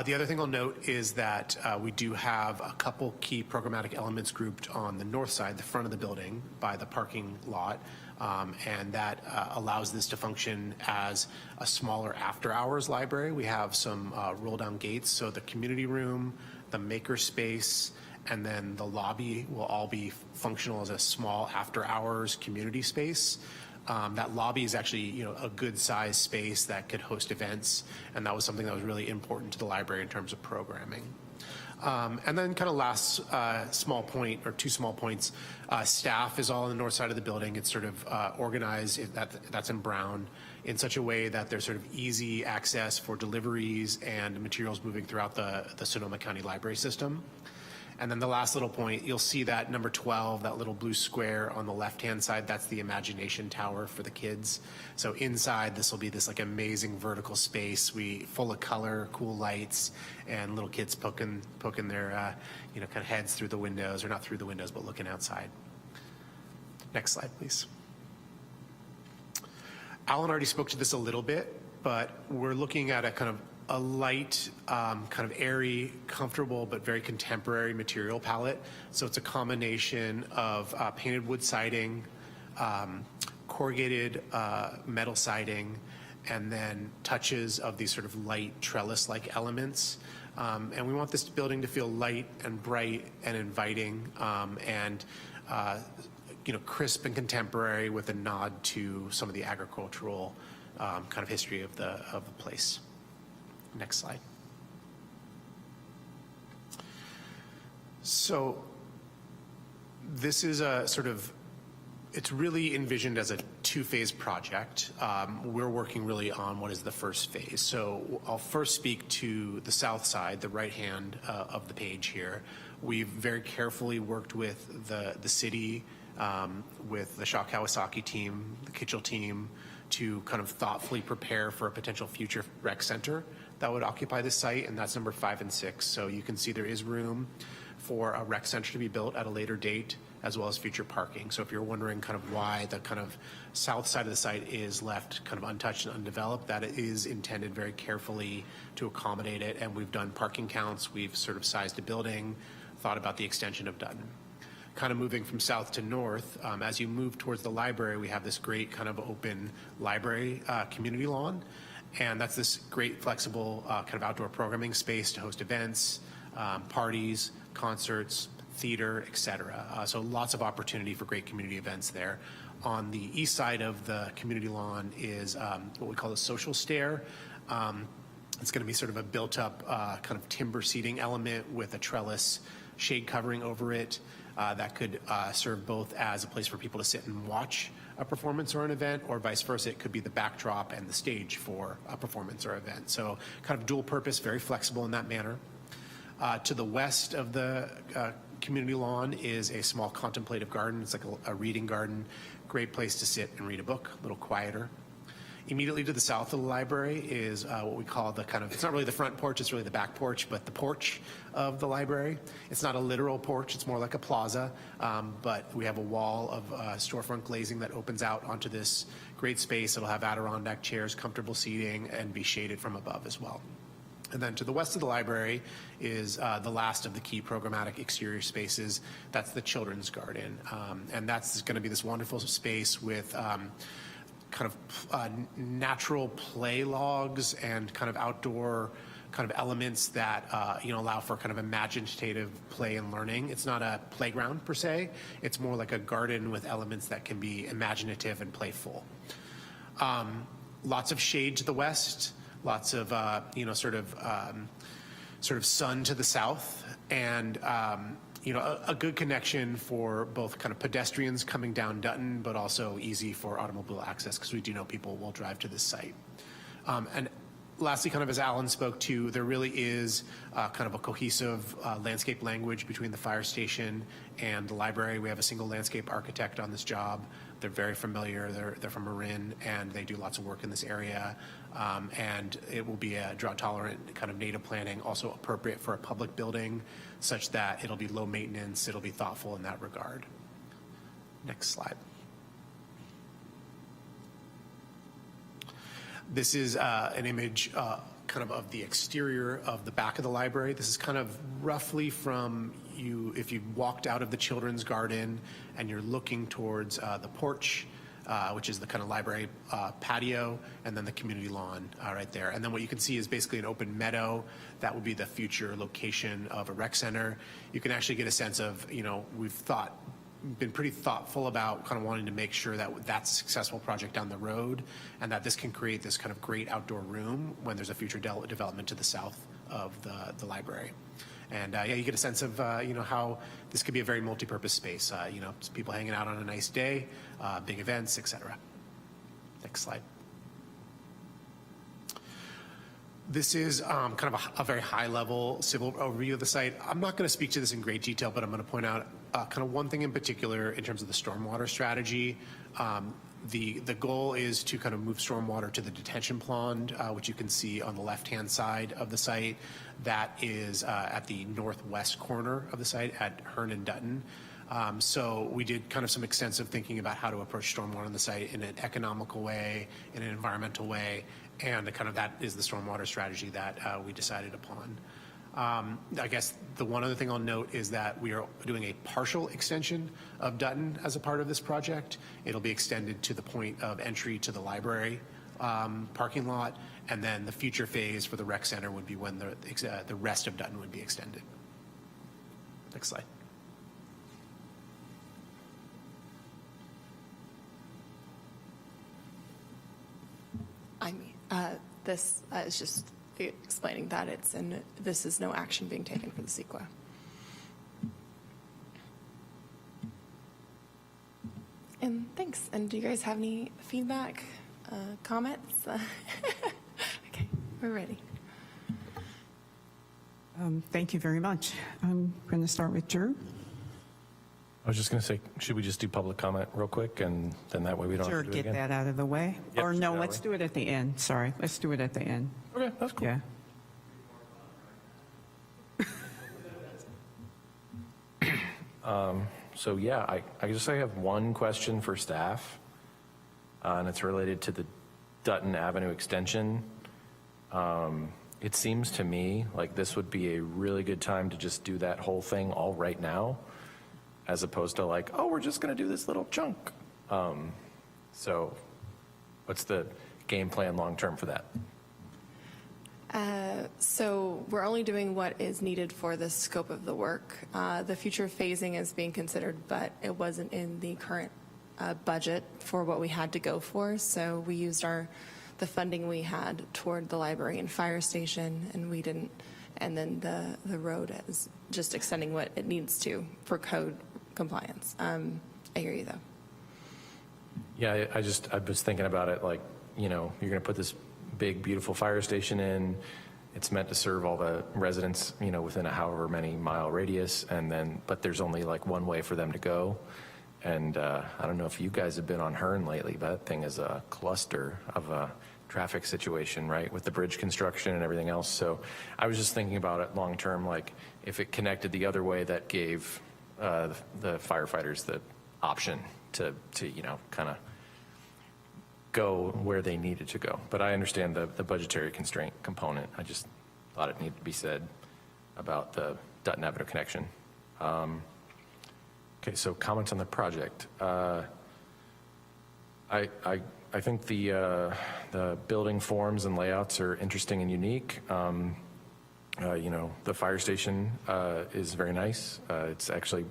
The other thing I'll note is that we do have a couple key programmatic elements grouped on the north side, the front of the building, by the parking lot. And that allows this to function as a smaller after-hours library. We have some roll-down gates, so the community room, the maker space, and then the lobby will all be functional as a small after-hours community space. That lobby is actually, a good-sized space that could host events, and that was something that was really important to the library in terms of programming. And then kind of last small point, or 2 small points, staff is all on the north side of the building. It's sort of organized, that's in brown, in such a way that there's sort of easy access for deliveries and materials moving throughout the Sonoma County Library System. And then the last little point, you'll see that number 12, that little blue square on the left-hand side, that's the imagination tower for the kids. So inside, this will be this like amazing vertical space, full of color, cool lights, and little kids poking their, kind of heads through the windows, or not through the windows, but looking outside. Next slide, please. Alan already spoke to this a little bit, but we're looking at a kind of a light, kind of airy, comfortable, but very contemporary material palette. So it's a combination of painted wood siding, corrugated metal siding, and then touches of these sort of light trellis-like elements. And we want this building to feel light and bright and inviting, and crisp and contemporary, with a nod to some of the agricultural kind of history of the place. Next slide. So this is a sort of it's really envisioned as a two-phase project. We're working really on what is the first phase. So I'll first speak to the south side, the right hand of the page here. We've very carefully worked with the city, with the Shaw Kawasaki team, the Kitchell team, to kind of thoughtfully prepare for a potential future rec center that would occupy the site, and that's number 5 and 6. So you can see there is room for a rec center to be built at a later date, as well as future parking. So if you're wondering kind of why the kind of south side of the site is left kind of untouched and undeveloped, that is intended very carefully to accommodate it. And we've done parking counts, we've sort of sized a building, thought about the extension of Dutton. Kind of moving from south to north, as you move towards the library, we have this great kind of open library community lawn. And that's this great flexible kind of outdoor programming space to host events, parties, concerts, theater, etc. So lots of opportunity for great community events there. On the east side of the community lawn is what we call a social stair. It's going to be sort of a built-up kind of timber seating element with a trellis shade covering over it that could serve both as a place for people to sit and watch a performance or an event, or vice versa. It could be the backdrop and the stage for a performance or event. So kind of dual purpose, very flexible in that manner. To the west of the community lawn is a small contemplative garden. It's like a reading garden. Great place to sit and read a book, a little quieter. Immediately to the south of the library is what we call the kind of, it's not really the front porch, it's really the back porch, but the porch of the library. It's not a literal porch, it's more like a plaza, but we have a wall of storefront glazing that opens out onto this great space. It'll have Adirondack chairs, comfortable seating, and be shaded from above as well. And then to the west of the library is the last of the key programmatic exterior spaces. That's the children's garden. And that's going to be this wonderful space with kind of natural play logs and kind of outdoor kind of elements that allow for kind of imaginative play and learning. It's not a playground per se. It's more like a garden with elements that can be imaginative and playful. Lots of shade to the west. Lots of sort of sun to the south, and a good connection for both kind of pedestrians coming down Dutton, but also easy for automobile access, because we do know people will drive to this site. And lastly, kind of as Alan spoke to, there really is kind of a cohesive landscape language between the fire station and the library. We have a single landscape architect on this job. They're very familiar. They're from Marin, and they do lots of work in this area. And it will be a drought-tolerant kind of native planting, also appropriate for a public building, such that it'll be low maintenance. It'll be thoughtful in that regard. Next slide. This is an image kind of the exterior of the back of the library. This is kind of roughly from you, if you walked out of the children's garden and you're looking towards the porch, which is the kind of library patio, and then the community lawn right there. And then what you can see is basically an open meadow. That would be the future location of a rec center. You can actually get a sense of, we've been pretty thoughtful about kind of wanting to make sure that that's a successful project down the road, and that this can create this kind of great outdoor room when there's a future development to the south of the library. And you get a sense of how this could be a very multi-purpose space. Just people hanging out on a nice day, big events, etc. Next slide. This is kind of a very high-level civil overview of the site. I'm not going to speak to this in great detail, but I'm going to point out kind of one thing in particular in terms of the stormwater strategy. The goal is to kind of move stormwater to the detention pond, which you can see on the left-hand side of the site. That is at the northwest corner of the site at Hearn and Dutton. So we did kind of some extensive thinking about how to approach stormwater on the site in an economical way, in an environmental way, and kind of that is the stormwater strategy that we decided upon. I guess the one other thing I'll note is that we are doing a partial extension of Dutton as a part of this project. It'll be extended to the point of entry to the library parking lot, and then the future phase for the rec center would be when the rest of Dutton would be extended. Next slide. This is just explaining that this is no action being taken for the CEQA. And thanks. And do you guys have any feedback, comments? Okay, we're ready. Thank you very much. I'm going to start with Drew. I was just going to say, should we just do public comment real quick, and then that way we don't Sure, have to do it get again? that out of the way. Yep, Or just no, that let's way. do it at the end. Sorry, let's do it at the end. Okay, that's cool. Yeah. So yeah, I guess I have one question for staff, and it's related to the Dutton Avenue extension. It seems to me like this would be a really good time to just do that whole thing all right now, as opposed to like, oh, we're just going to do this little chunk. So what's the game plan long term for that? So we're only doing what is needed for the scope of the work. The future phasing is being considered, but it wasn't in the current budget for what we had to go for. So we used the funding we had toward the library and fire station, and we didn't. And then the road is just extending what it needs to for code compliance. I hear you though. Yeah, I was thinking about it like, you're going to put this big, beautiful fire station in. It's meant to serve all the residents, within a however many mile radius, but there's only like one way for them to go. And I don't know if you guys have been on Hearn lately, but that thing is a cluster of a traffic situation, right, with the bridge construction and everything else. So I was just thinking about it long term, like if it connected the other way, that gave the firefighters the option to kind of go where they needed to go. But I understand the budgetary constraint component. I just thought it needed to be said about the Dutton Avenue connection. Okay, so comments on the project. I think the building forms and layouts are interesting and unique. The fire station is very nice. It's actually,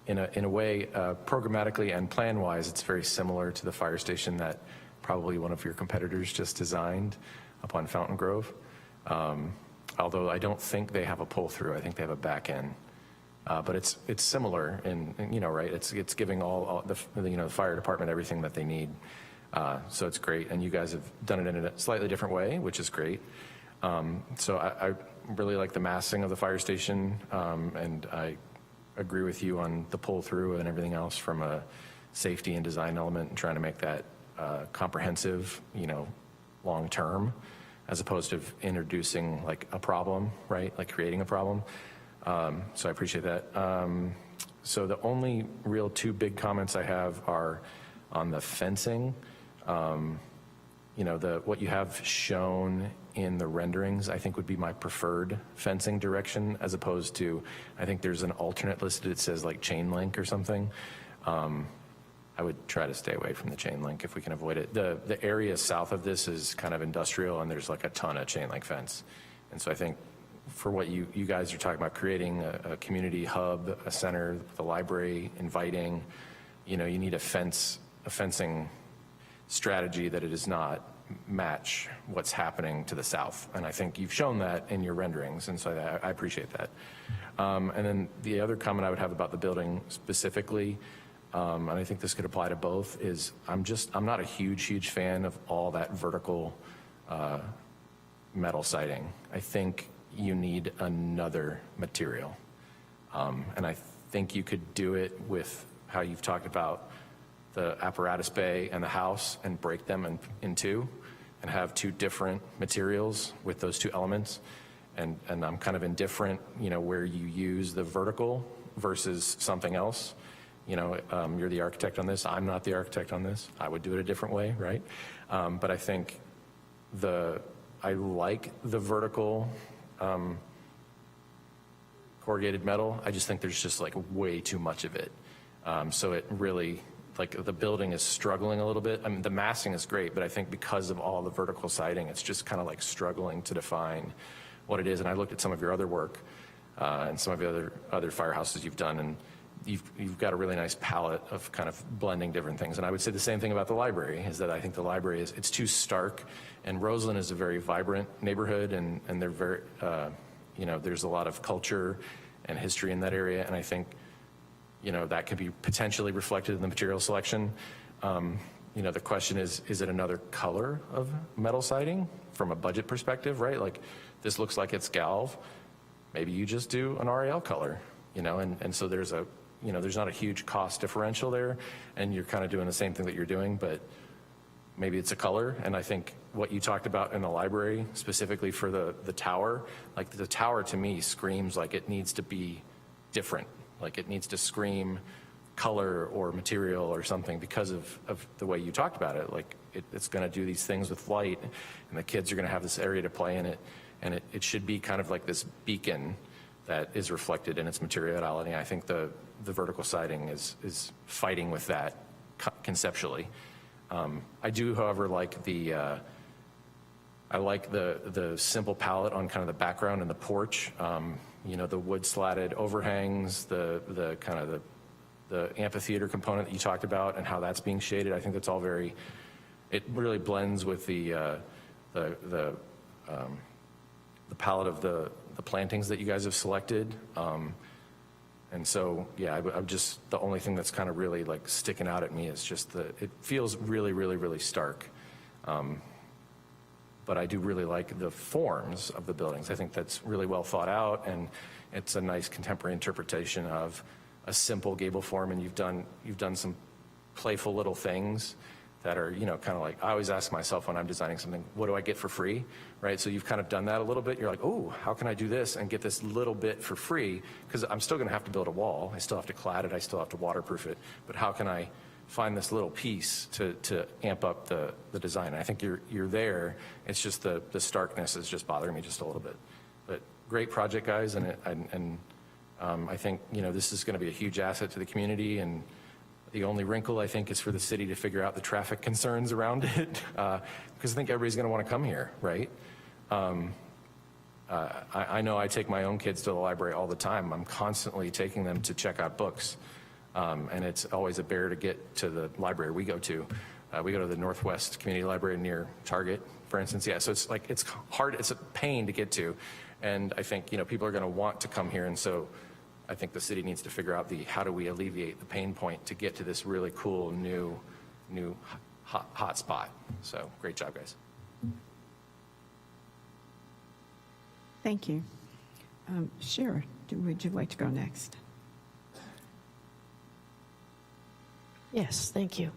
in a way, programmatically and plan-wise, it's very similar to the fire station that probably one of your competitors just designed up on Fountain Grove. Although I don't think they have a pull-through. I think they have a back end. But it's similar in right? It's giving all the fire department everything that they need. So it's great, and you guys have done it in a slightly different way, which is great. So I really like the massing of the fire station, and I agree with you on the pull-through and everything else from a safety and design element, and trying to make that comprehensive, long-term, as opposed to introducing like a problem, right? Like creating a problem. So I appreciate that. So the only real two big comments I have are on the fencing. What you have shown in the renderings, I think would be my preferred fencing direction, as opposed to, I think there's an alternate listed, it says like chain link or something. I would try to stay away from the chain link if we can avoid it. The area south of this is kind of industrial, and there's like a ton of chain link fence. And so I think for what you guys are talking about, creating a community hub, a center, the library, inviting, you need a fencing strategy that it does not match what's happening to the south. And I think you've shown that in your renderings, and so I appreciate that. And then the other comment I would have about the building specifically, and I think this could apply to both, is I'm not a huge fan of all that vertical metal siding. I think you need another material. And I think you could do it with how you've talked about the apparatus bay and the house, and break them in two and have two different materials with those two elements. And I'm kind of indifferent, where you use the vertical versus something else. You're the architect on this. I'm not the architect on this. I would do it a different way, right? But I think I like the vertical corrugated metal. I just think there's just like way too much of it. So it really, like, the building is struggling a little bit. I mean, the massing is great, but I think because of all the vertical siding, it's just kind of like struggling to define what it is. And I looked at some of your other work and some of the other firehouses you've done, and you've got a really nice palette of kind of blending different things. And I would say the same thing about the library, is that I think the library it's too stark. And Roseland is a very vibrant neighborhood, and they're very, there's a lot of culture and history in that area. And I think that could be potentially reflected in the material selection. The question is it another color of metal siding from a budget perspective, right? Like, this looks like it's galv. Maybe you just do an RAL color, and so there's not a huge cost differential there, and you're kind of doing the same thing that you're doing, but maybe it's a color. And I think what you talked about in the library, specifically for the tower, like the tower to me screams like it needs to be different. Like it needs to scream color or material or something because of the way you talked about it. Like it's going to do these things with light, and the kids are going to have this area to play in it, and it should be kind of like this beacon that is reflected in its materiality. I think the vertical siding is fighting with that conceptually. I do, however, like the simple palette on kind of the background and the porch. The wood slatted overhangs, the kind of the amphitheater component that you talked about, and how that's being shaded. I think that's all it really blends with the palette of the plantings that you guys have selected. And so, yeah, I'm just, the only thing that's kind of really like sticking out at me is just it feels really, really, really stark. But I do really like the forms of the buildings. I think that's really well thought out, and it's a nice contemporary interpretation of a simple gable form, and you've done some playful little things that are, kind of like, I always ask myself when I'm designing something, what do I get for free, right? So you've kind of done that a little bit. You're like, oh, how can I do this and get this little bit for free? Because I'm still going to have to build a wall. I still have to clad it. I still have to waterproof it. But how can I find this little piece to amp up the design? And I think you're there. It's just the starkness is just bothering me just a little bit. But great project, guys, and I think this is going to be a huge asset to the community. And the only wrinkle, I think, is for the city to figure out the traffic concerns around it, because I think everybody's going to want to come here, right? I know I take my own kids to the library all the time. I'm constantly taking them to check out books, and it's always a bear to get to the library we go to. We go to the Northwest Community Library near Target, for instance. Yeah, so it's hard. It's a pain to get to, and I think people are going to want to come here, and so I think the city needs to figure out how do we alleviate the pain point to get to this really cool new hot spot. So great job, guys. Thank you. Sure. Would you like to go next? Yes, thank you.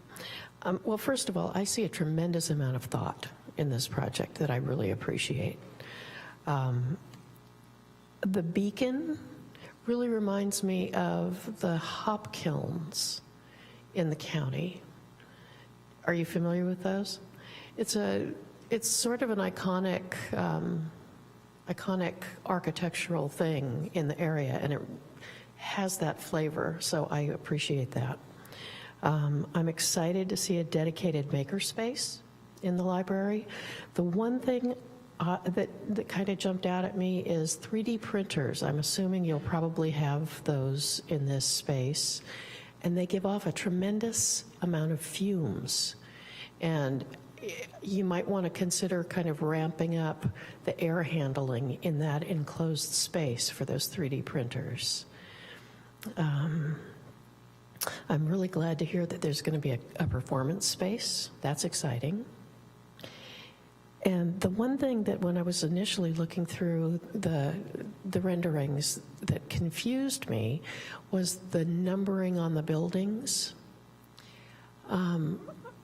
Well, first of all, I see a tremendous amount of thought in this project that I really appreciate. The beacon really reminds me of the hop kilns in the county. Are you familiar with those? It's sort of an iconic architectural thing in the area, and it has that flavor, so I appreciate that. I'm excited to see a dedicated makerspace in the library. The one thing that kind of jumped out at me is 3D printers. I'm assuming you'll probably have those in this space, and they give off a tremendous amount of fumes. And you might want to consider kind of ramping up the air handling in that enclosed space for those 3D printers. I'm really glad to hear that there's going to be a performance space. That's exciting. And the one thing that when I was initially looking through the renderings that confused me was the numbering on the buildings.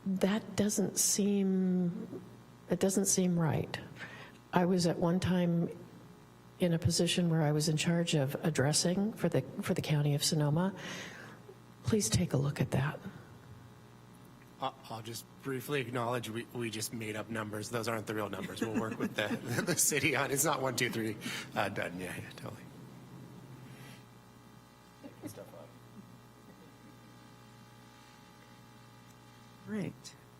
That doesn't seem right. I was at one time in a position where I was in charge of addressing for the County of Sonoma. Please take a look at that. I'll just briefly acknowledge we just made up numbers. Those aren't the real numbers. We'll work with the city on. It's not 1, 2, 3 done. Yeah, totally. Great.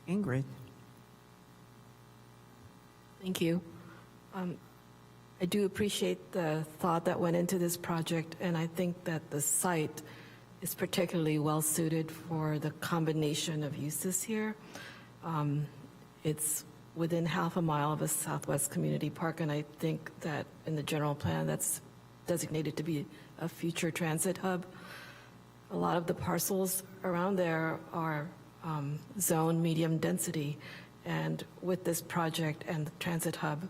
Ingrid. Thank you. I do appreciate the thought that went into this project, and I think that the site is particularly well suited for the combination of uses here. It's within half a mile of a Southwest Community Park, and I think that in the general plan that's designated to be a future transit hub. a lot of the parcels around there are zone medium density, and with this project and the transit hub,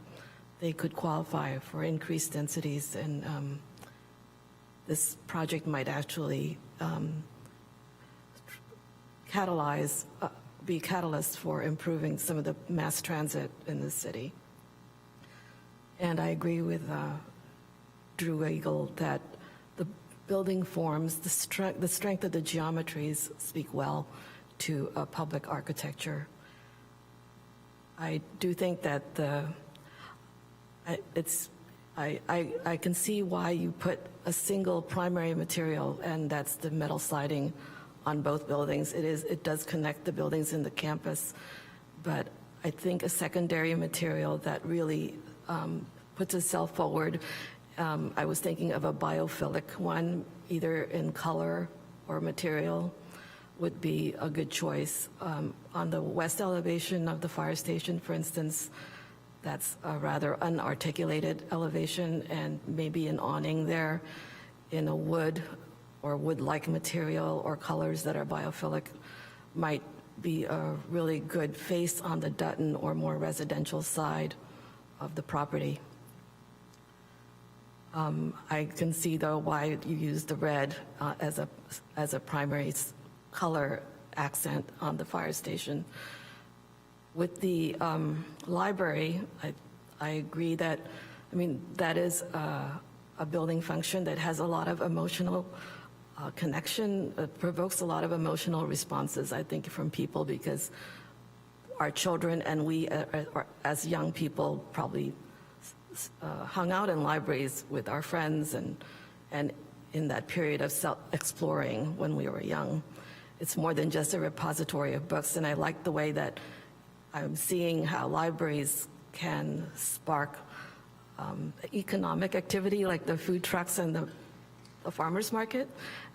they could qualify for increased densities, and this project might actually be a catalyst for improving some of the mass transit in the city. And I agree with Drew Eagle that the building forms, the strength of the geometries speak well to public architecture. I do think that I can see why you put a single primary material, and that's the metal siding on both buildings. It does connect the buildings in the campus, but I think a secondary material that really puts itself forward. I was thinking of a biophilic one, either in color or material, would be a good choice. On the west elevation of the fire station, for instance, that's a rather unarticulated elevation, and maybe an awning there in a wood or wood-like material or colors that are biophilic might be a really good face on the Dutton or more residential side of the property. I can see, though, why you use the red as a primary color accent on the fire station. With the library, I agree that, I mean, that is a building function that has a lot of emotional connection, provokes a lot of emotional responses, I think, from people, because our children and we as young people probably hung out in libraries with our friends and in that period of exploring when we were young. It's more than just a repository of books, and I like the way that I'm seeing how libraries can spark economic activity, like the food trucks and the farmers market,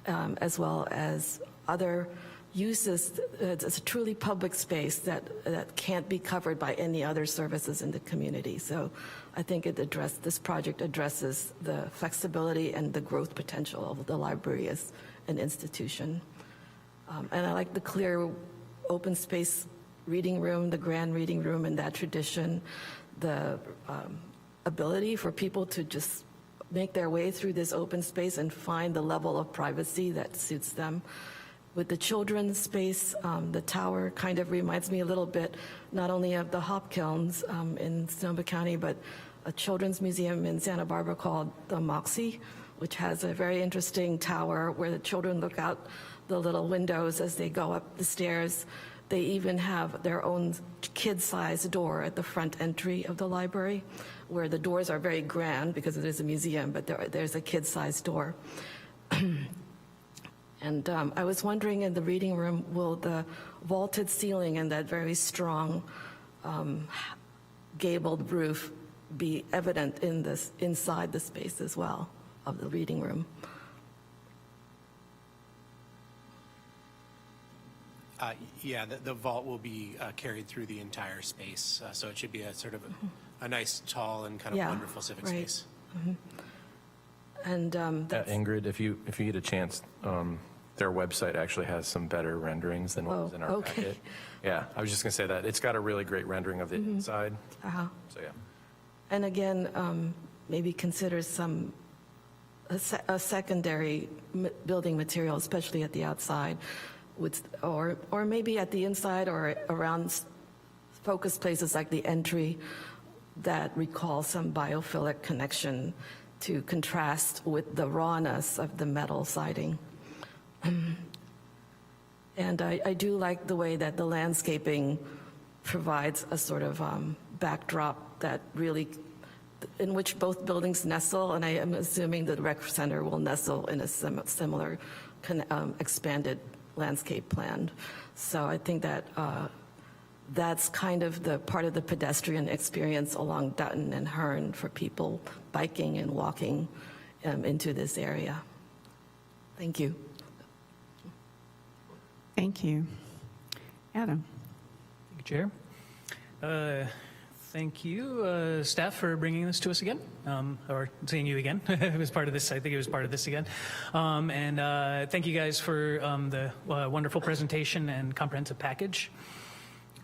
as well as other uses. It's a truly public space that can't be covered by any other services in the community. So I think this project addresses the flexibility and the growth potential of the library as an institution. And I like the clear open space reading room, the grand reading room in that tradition, the ability for people to just make their way through this open space and find the level of privacy that suits them. With the children's space, the tower kind of reminds me a little bit not only of the hop kilns in Sonoma County, but a children's museum in Santa Barbara called the Moxie, which has a very interesting tower where the children look out the little windows as they go up the stairs. They even have their own kid-sized door at the front entry of the library, where the doors are very grand because it is a museum, but there's a kid-sized door. And I was wondering, in the reading room, will the vaulted ceiling and that very strong gabled roof be evident inside the space as well of the reading room? Yeah, the vault will be carried through the entire space, so it should be a sort of a nice, tall, and kind of wonderful civic space. Mm-hmm. And Ingrid, if you get a chance, their website actually has some better renderings than what was in our packet. Yeah, I was just going to say that. It's got a really great rendering of the inside. So, yeah. And again, maybe consider a secondary building material, especially at the outside, or maybe at the inside or around focus places like the entry that recall some biophilic connection to contrast with the rawness of the metal siding. And I do like the way that the landscaping provides a sort of backdrop that really, in which both buildings nestle, and I am assuming the rec center will nestle in a similar expanded landscape plan. So I think that that's kind of the part of the pedestrian experience along Dutton and Hearn for people biking and walking into this area. Thank you. Thank you. Adam. Thank you, Chair. thank you, staff, for bringing this to us again, or seeing you again. It was part of this. I think it was part of this again. And thank you guys for the wonderful presentation and comprehensive package.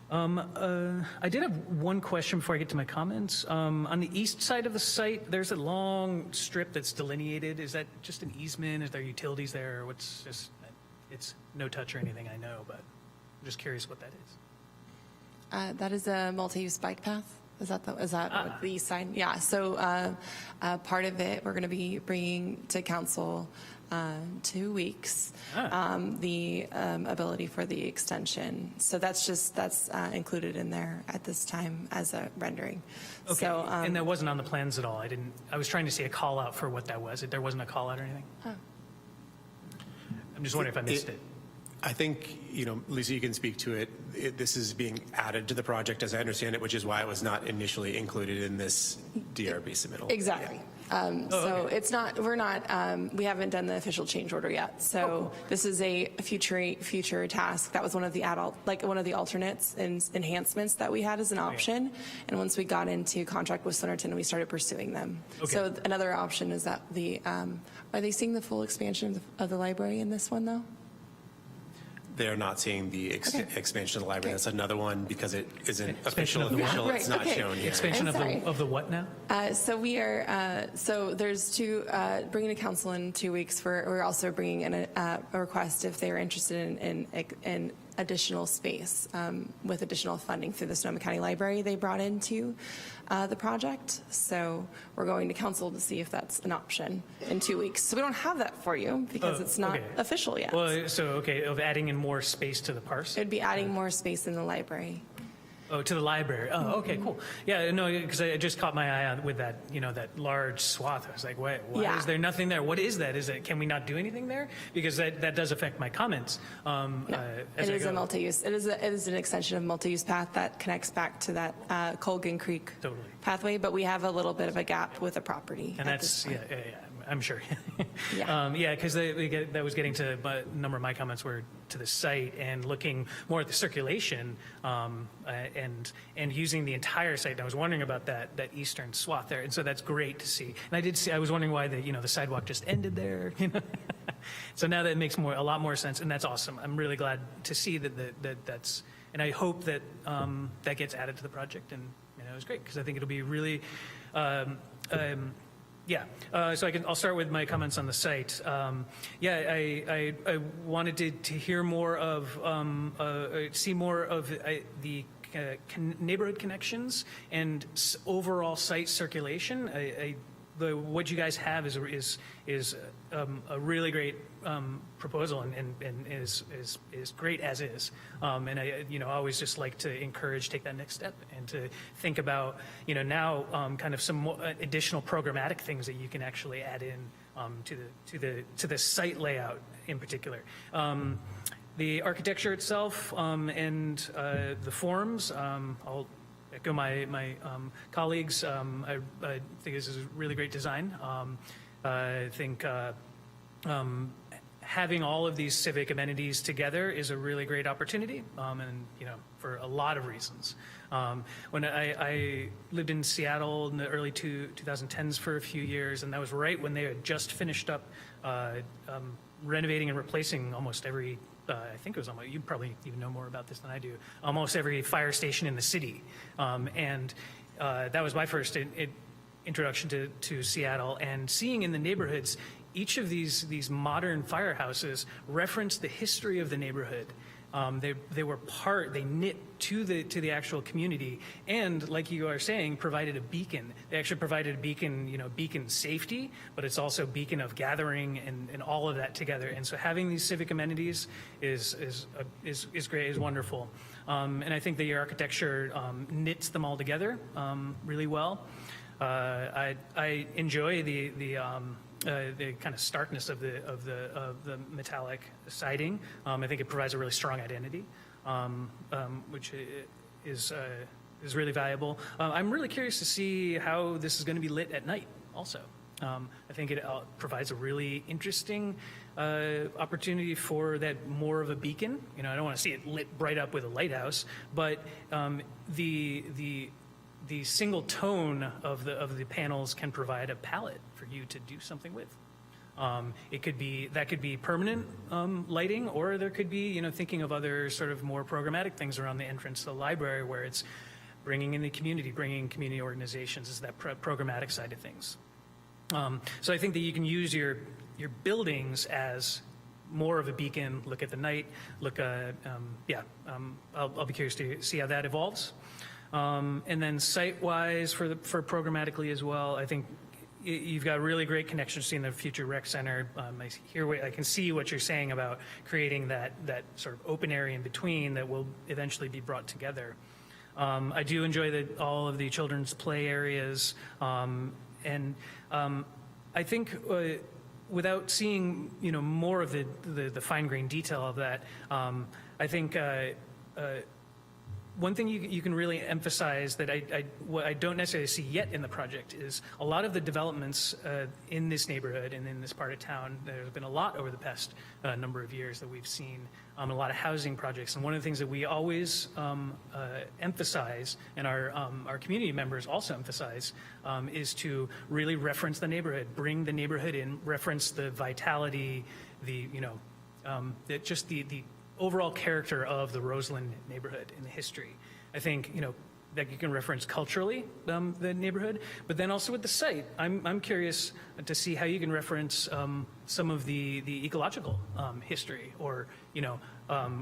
I did have one question before I get to my comments. On the east side of the site, there's a long strip that's delineated. Is that just an easement? Is there utilities there? Or what's just, it's no touch or anything, I know, but I'm just curious what that is. That is a multi-use bike path. Is that what the east side? Yeah. So part of it we're going to be bringing to council 2 weeks. The ability for the extension. So that's included in there at this time as a rendering. Okay. So, and that wasn't on the plans at all. I was trying to see a call out for what that was. There wasn't a call out or anything. Oh. I'm just wondering if I missed it. I think, Lisa, you can speak to it. This is being added to the project, as I understand it, which is why it was not initially included in this DRB submittal. Exactly. Yeah. So it's not, we haven't done the official change order yet. So this is a future task. That was one of the alternates and enhancements that we had as an option. And once we got into contract with Swinerton, we started pursuing them. Okay. So another option is that are they seeing the full expansion of the library in this one though? They're not seeing the expansion of the library. That's another one because it isn't Expansion official. of the what? It's not shown yet. Expansion of the what now? So we are. So there's bringing to council in 2 weeks. We're also bringing in a request if they are interested in additional space with additional funding through the Sonoma County Library they brought into the project. So we're going to council to see if that's an option in 2 weeks. So we don't have that for you because it's not official yet. Well, of adding in more space to the parse? It'd be adding more space in the library. Oh, to the library. Oh, okay, cool. Yeah, no, because I just caught my eye on with that, that large swath. I was like, why is there nothing there? What is that? Can we not do anything there? Because that does affect my comments. It is a multi-use. It is an extension of multi-use path that connects back to that Colgan Creek pathway, but we have a little bit of a gap with the property. And that's, I'm sure. Yeah. Because that was getting to a number of my comments were to the site and looking more at the circulation and using the entire site. And I was wondering about that eastern swath there, and so that's great to see. And I was wondering why the sidewalk just ended there. So now that makes a lot more sense, and that's awesome. I'm really glad to see that's, and I hope that that gets added to the project, and it was great because I think it'll be really. So I'll start with my comments on the site. I wanted to hear more of, see more of the neighborhood connections and overall site circulation. What you guys have is a really great proposal and is great as is. And I always just like to encourage take that next step and to think about now kind of some more additional programmatic things that you can actually add in to the site layout in particular. The architecture itself and the forms, I'll echo my colleagues. I think this is a really great design. I think having all of these civic amenities together is a really great opportunity, and for a lot of reasons. When I lived in Seattle in the early 2010s for a few years, and that was right when they had just finished up renovating and replacing almost every. I think it was you probably even know more about this than I do. Almost every fire station in the city, and that was my first introduction to Seattle. And seeing in the neighborhoods, each of these modern firehouses reference the history of the neighborhood. They knit to the actual community, and like you are saying, provided a beacon. They actually provided a beacon, beacon safety, but it's also beacon of gathering and all of that together. And so having these civic amenities is great, is wonderful. And I think the architecture knits them all together really well. I enjoy the kind of starkness of the metallic siding. I think it provides a really strong identity, which is really valuable. I'm really curious to see how this is going to be lit at night also. I think it provides a really interesting opportunity for that more of a beacon. I don't want to see it lit bright up with a lighthouse, but the the single tone of the panels can provide a palette for you to do something with. It could be, that could be permanent lighting, or there could be, thinking of other sort of more programmatic things around the entrance to the library, where it's bringing in the community, bringing community organizations, is that programmatic side of things. So I think that you can use your buildings as more of a beacon. Look at the night. Look, I'll be curious to see how that evolves. And then site-wise, for programmatically as well, I think you've got really great connections to the future rec center. I can see what you're saying about creating that sort of open area in between that will eventually be brought together. I do enjoy all of the children's play areas, and I think without seeing more of the fine-grained detail of that, I think one thing you can really emphasize that what I don't necessarily see yet in the project is a lot of the developments in this neighborhood and in this part of town. There's been a lot over the past number of years that we've seen, a lot of housing projects. And one of the things that we always emphasize, and our community members also emphasize, is to really reference the neighborhood, bring the neighborhood in, reference the vitality, the overall character of the Roseland neighborhood and the history. I think, that you can reference culturally the neighborhood, but then also with the site. I'm curious to see how you can reference some of the ecological history, or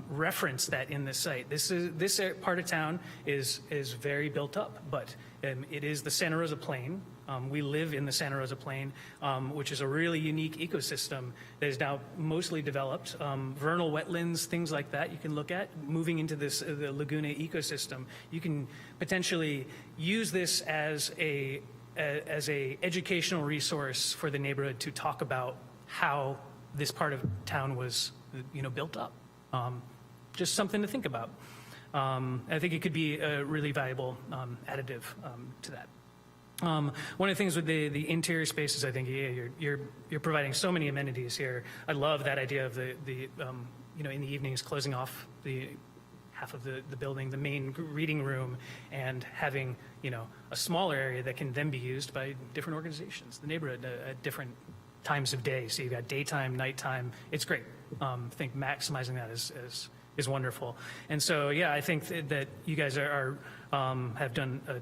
reference that in the site. This part of town is very built up, but it is the Santa Rosa Plain. We live in the Santa Rosa Plain, which is a really unique ecosystem that is now mostly developed. Vernal wetlands, things like that you can look at. Moving into the Laguna ecosystem, you can potentially use this as a educational resource for the neighborhood to talk about how this part of town was built up. Just something to think about. I think it could be a really valuable additive to that. One of the things with the interior spaces, I think, you're providing so many amenities here. I love that idea of the in the evenings closing off the half of the building, the main reading room, and having a smaller area that can then be used by different organizations, the neighborhood at different times of day. So you've got daytime, nighttime. It's great. I think maximizing that is wonderful. And so I think that you guys have done a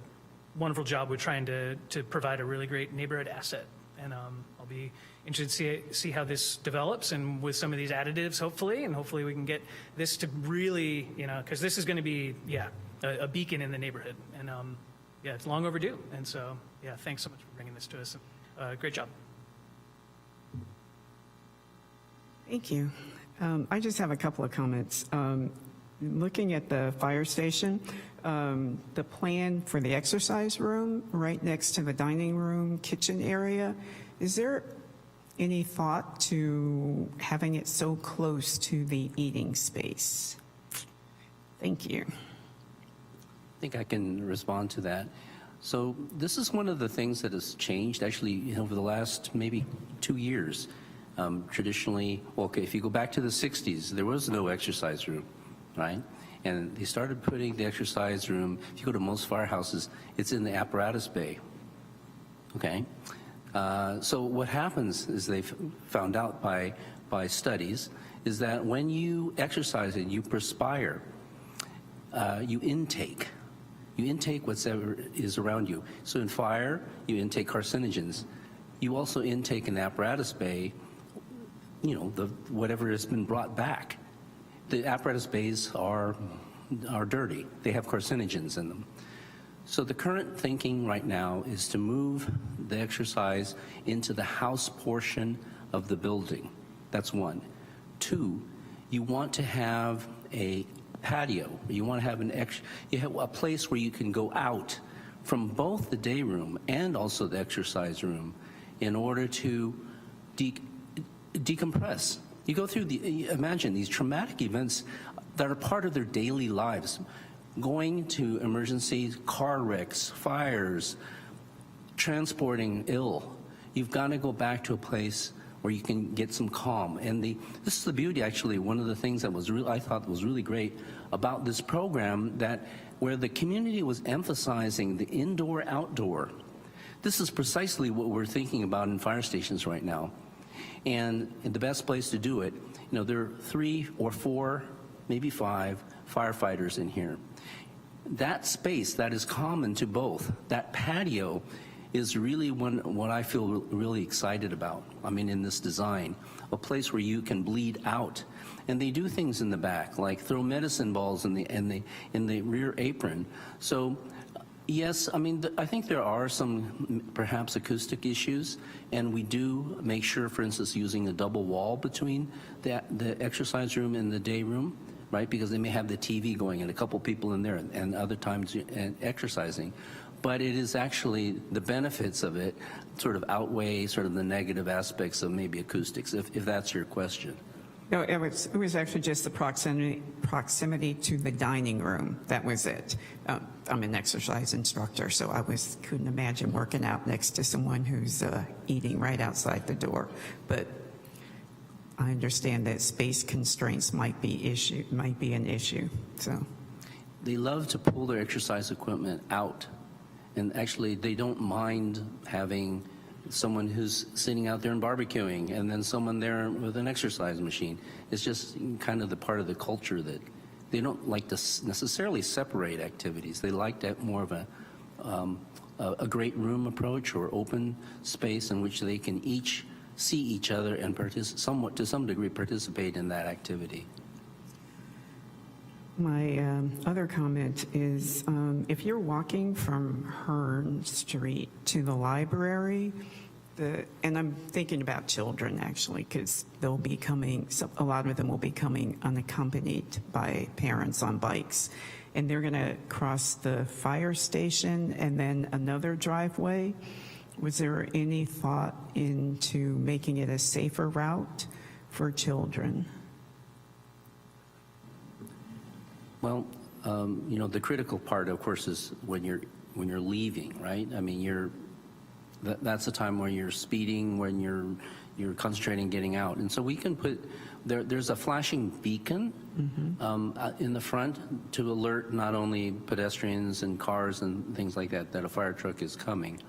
wonderful job with trying to provide a really great neighborhood asset. And I'll be interested to see how this develops, and with some of these additives, hopefully we can get this to really, because this is going to be, a beacon in the neighborhood. And it's long overdue. And so, thanks so much for bringing this to us. Great job. Thank you. I just have a couple of comments. Looking at the fire station, the plan for the exercise room right next to the dining room, kitchen area, is there any thought to having it so close to the eating space? Thank you. I think I can respond to that. So this is one of the things that has changed actually over the last maybe 2 years. Traditionally, if you go back to the 60s, there was no exercise room, right? And they started putting the exercise room, if you go to most firehouses, it's in the apparatus bay, okay? So what happens is they've found out by studies is that when you exercise and you perspire, you intake whatever is around you. So in fire, you intake carcinogens. You also intake an apparatus bay, whatever has been brought back. The apparatus bays are dirty. They have carcinogens in them. So the current thinking right now is to move the exercise into the house portion of the building. That's one. Two, you want to have a patio. You want to have a place where you can go out from both the day room and also the exercise room in order to decompress. You go through imagine these traumatic events that are part of their daily lives. Going to emergencies, car wrecks, fires, transporting ill. You've got to go back to a place where you can get some calm. And this is the beauty, actually. One of the things that I thought was really great about this program that where the community was emphasizing the indoor-outdoor. This is precisely what we're thinking about in fire stations right now. And the best place to do it, there are 3 or 4, maybe 5 firefighters in here. That space that is common to both, that patio, is really what I feel really excited about. I mean, in this design, a place where you can bleed out. And they do things in the back, like throw medicine balls in the rear apron. So, yes, I mean, I think there are some perhaps acoustic issues, and we do make sure, for instance, using a double wall between the exercise room and the day room, right? Because they may have the TV going and a couple people in there, and other times exercising. But it is actually the benefits of it sort of outweigh sort of the negative aspects of maybe acoustics, if that's your question. No, it was actually just the proximity to the dining room. That was it. I'm an exercise instructor, so I couldn't imagine working out next to someone who's eating right outside the door. But I understand that space constraints might be an issue. So they love to pull their exercise equipment out, and actually they don't mind having someone who's sitting out there and barbecuing and then someone there with an exercise machine. It's just kind of the part of the culture that they don't like to necessarily separate activities. They like that more of a great room approach or open space in which they can each see each other and to some degree participate in that activity. My other comment is if you're walking from Hearn Street to the library, and I'm thinking about children actually, because they'll be coming, a lot of them will be coming unaccompanied by parents on bikes, and they're going to cross the fire station and then another driveway. Was there any thought into making it a safer route for children? Well, the critical part, of course, is when you're leaving, right? I mean, that's the time where you're speeding, when you're concentrating getting out, and so we can put there's a flashing beacon in the front to alert not only pedestrians and cars and things like that a fire truck is coming,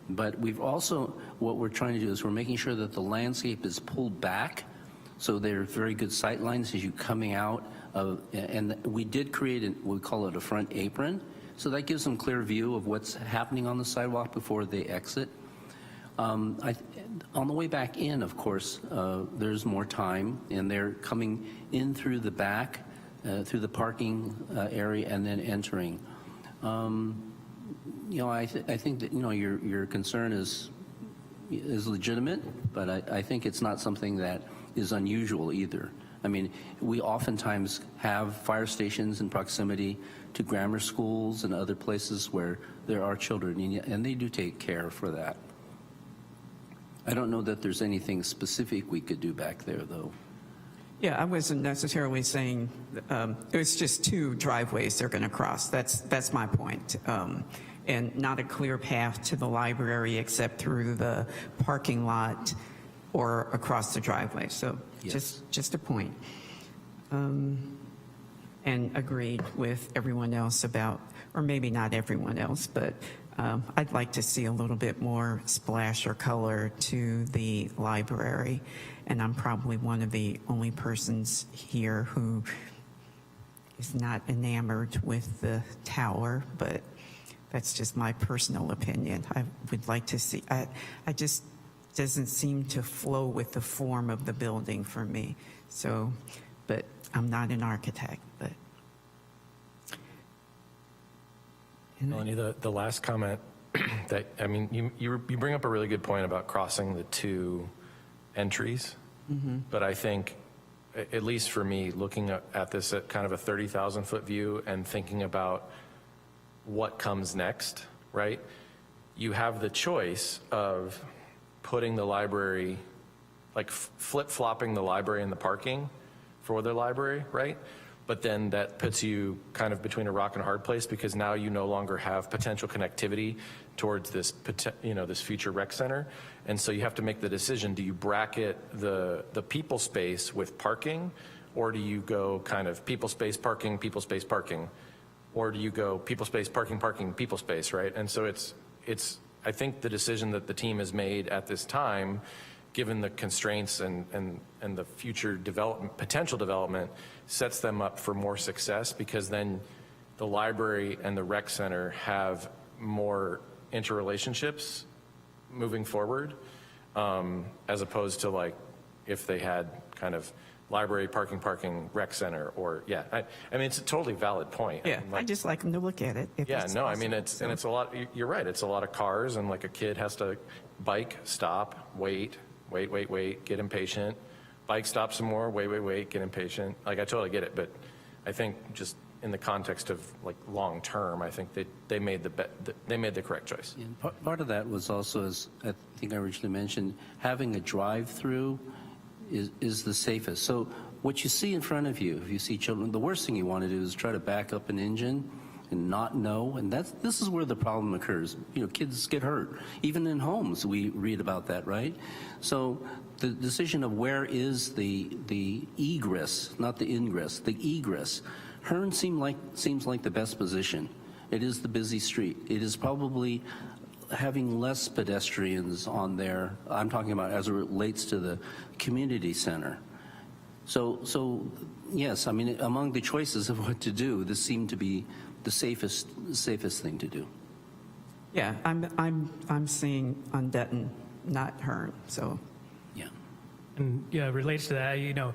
but we've also what we're trying to do is we're making sure that the landscape is pulled back, so there are very good sight lines as you're coming out. And we did create we call it a front apron, so that gives them clear view of what's happening on the sidewalk before they exit. On the way back in, of course, there's more time, and they're coming in through the back, through the parking area, and then entering. I think that your concern is legitimate, but I think it's not something that is unusual either. I mean, we oftentimes have fire stations in proximity to grammar schools and other places where there are children, and they do take care for that. I don't know that there's anything specific we could do back there, though. Yeah, I wasn't necessarily saying it's just 2 driveways they're going to cross. That's my point. And not a clear path to the library except through the parking lot or across the driveway. So yes. just a point. And agreed with everyone else about, or maybe not everyone else, but I'd like to see a little bit more splash or color to the library. And I'm probably one of the only persons here who is not enamored with the tower, but that's just my personal opinion. I would like to see, I just doesn't seem to flow with the form of the building for me. So, but I'm not an architect, but. Melanie, the last comment that, I mean, you bring up a really good point about crossing the 2 entries, but I think, at least for me, looking at this at kind of a 30,000 foot view and thinking about what comes next, right? You have the choice of putting the library, like flip-flopping the library and the parking for the library, right? But then that puts you kind of between a rock and a hard place, because now you no longer have potential connectivity towards this, this future rec center. And so you have to make the decision, do you bracket the people space with parking, Or do you go kind of people space, parking, or do you go people space, parking, people space, right? And so it's I think the decision that the team has made at this time, given the constraints and the future potential development, sets them up for more success, because then the library and the rec center have more interrelationships moving forward, as opposed to like if they had kind of library, parking, rec center, or, yeah. I mean, it's a totally valid point. Yeah, I mean, like, I just like them to look at it. If yeah, it's no, I mean, possible. it's, and it's a lot, you're right, it's a lot of cars, and like a kid has to bike, stop, wait, get impatient, bike, stop some more, wait, get impatient. Like, I totally get it, but I think just in the context of like long term, I think they made the correct choice. Yeah, part of that was also, as I think I originally mentioned, having a drive-through is the safest. So what you see in front of you, if you see children, the worst thing you want to do is try to back up an engine and not know, and this is where the problem occurs. You know, kids get hurt. Even in homes, we read about that, right? So the decision of where is the egress, not the ingress, the egress. Hearn seems like the best position. It is the busy street. It is probably having less pedestrians on there. I'm talking about as it relates to the community center. So yes, I mean, among the choices of what to do, this seemed to be the safest thing to do. Yeah, I'm seeing on Dutton, not Hearn, so. Yeah. And yeah, relates to that, you know,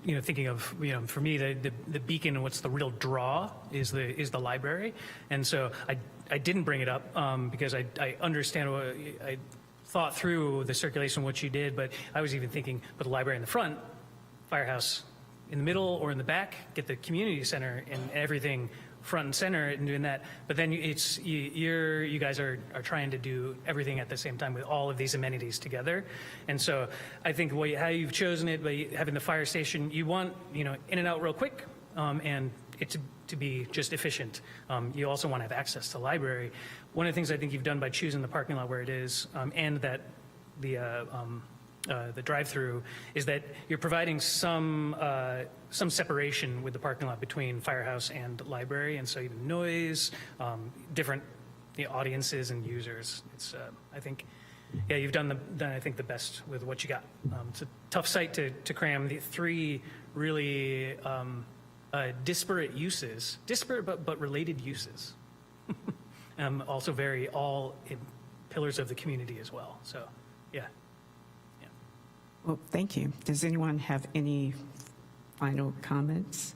you know, thinking of, you know, for me, the beacon and what's the real draw is the library. And so I didn't bring it up because I understand what I thought through the circulation, what you did, but I was even thinking put the library in the front, firehouse in the middle or in the back, get the community center and everything front and center and doing that. But then you guys are trying to do everything at the same time with all of these amenities together. And so I think how you've chosen it, by having the fire station, you want, you know, in and out real quick, and it to be just efficient. You also want to have access to the library. One of the things I think you've done by choosing the parking lot where it is, and that the drive-through, is that you're providing some separation with the parking lot between firehouse and library, and so even noise, different audiences and users. It's I think, yeah, you've done I think the best with what you got. It's a tough site to cram the three really disparate uses, but related uses. Also very all in pillars of the community as well. So, yeah. Well, thank you. Does anyone have any final comments?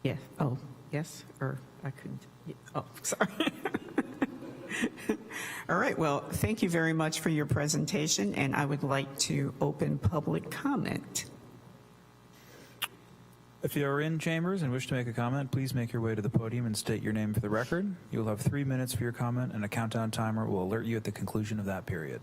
Yeah. Oh, yes, or I couldn't. Oh, sorry. All right. Well, thank you very much for your presentation, and I would like to open public comment. If you are in chambers and wish to make a comment, please make your way to the podium and state your name for the record. You will have 3 minutes for your comment, and a countdown timer will alert you at the conclusion of that period.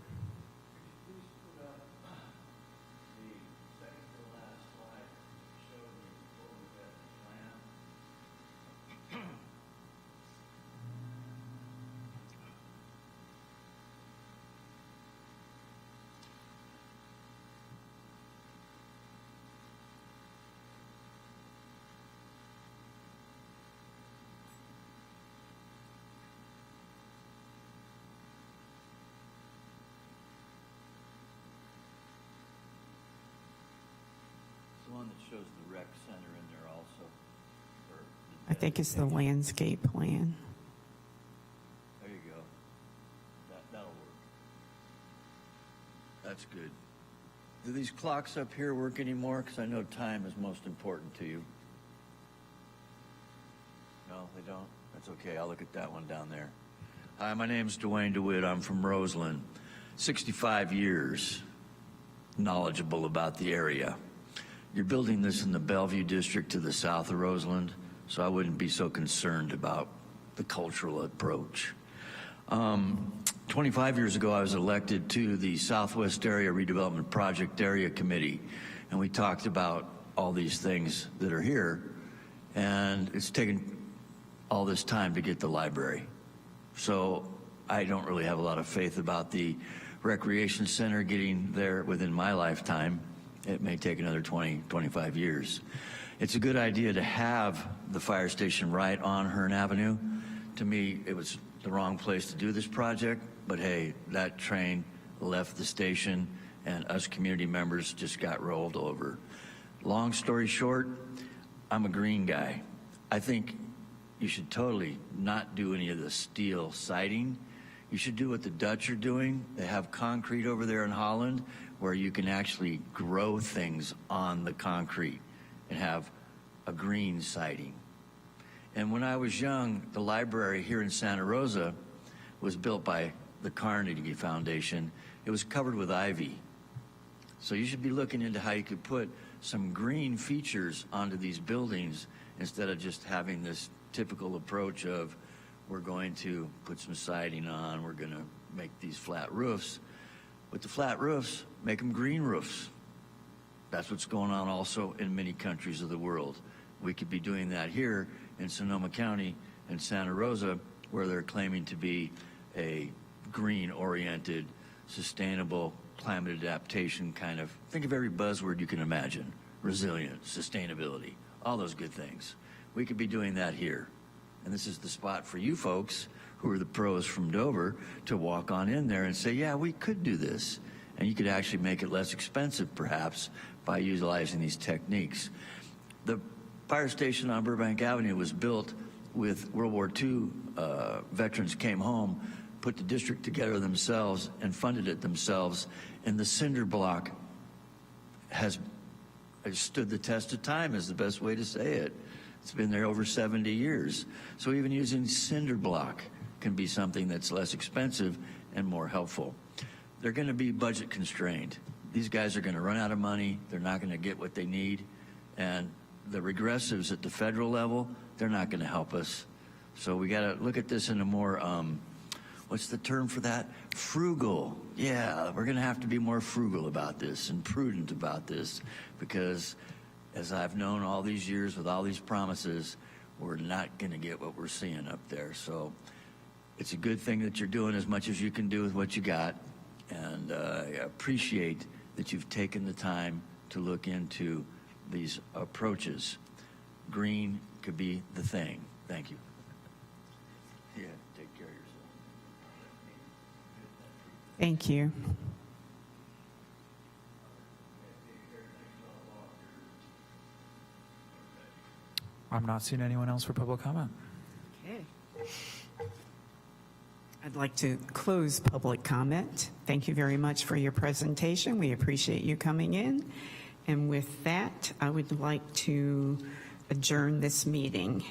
One that shows the rec center in there also. I think it's the landscape plan. There you go. That'll work. That's good. Do these clocks up here work anymore? Because I know time is most important to you. No, they don't? That's okay. I'll look at that one down there. Hi, my name's Dwayne DeWitt. I'm from Roseland. 65 years knowledgeable about the area. You're building this in the Bellevue district to the south of Roseland, so I wouldn't be so concerned about the cultural approach. 25 years ago, I was elected to the Southwest Area Redevelopment Project Area Committee, and we talked about all these things that are here, and it's taken all this time to get the library. So I don't really have a lot of faith about the recreation center getting there within my lifetime. It may take another 20, 25 years. It's a good idea to have the fire station right on Hearn Avenue. To me, it was the wrong place to do this project, but hey, that train left the station and us community members just got rolled over. Long story short, I'm a green guy. I think you should totally not do any of the steel siding. You should do what the Dutch are doing. They have concrete over there in Holland where you can actually grow things on the concrete and have a green siding. And when I was young, the library here in Santa Rosa was built by the Carnegie Foundation. It was covered with ivy. So you should be looking into how you could put some green features onto these buildings instead of just having this typical approach of we're going to put some siding on, we're going to make these flat roofs. With the flat roofs, make them green roofs. That's what's going on also in many countries of the world. We could be doing that here in Sonoma County and Santa Rosa, where they're claiming to be a green-oriented, sustainable climate adaptation kind of, think of every buzzword you can imagine, resilient, sustainability, all those good things. We could be doing that here. And this is the spot for you folks who are the pros from Dover to walk on in there and say, yeah, we could do this. And you could actually make it less expensive, perhaps, by utilizing these techniques. The fire station on Burbank Avenue was built with World War II veterans came home, put the district together themselves, and funded it themselves. And the cinder block has stood the test of time, is the best way to say it. It's been there over 70 years. So even using cinder block can be something that's less expensive and more helpful. They're going to be budget constrained. These guys are going to run out of money. They're not going to get what they need. And the regressives at the federal level, they're not going to help us. So we got to look at this in a more, what's the term for that? Frugal. Yeah, we're going to have to be more frugal about this and prudent about this, because as I've known all these years with all these promises, we're not going to get what we're seeing up there. So it's a good thing that you're doing as much as you can do with what you got. And I appreciate that you've taken the time to look into these approaches. Green could be the thing. Thank you. Yeah, take care of yourself. Thank you. I'm not seeing anyone else for public comment. Okay. I'd like to close public comment. Thank you very much for your presentation. We appreciate you coming in. And with that, I would like to adjourn this meeting.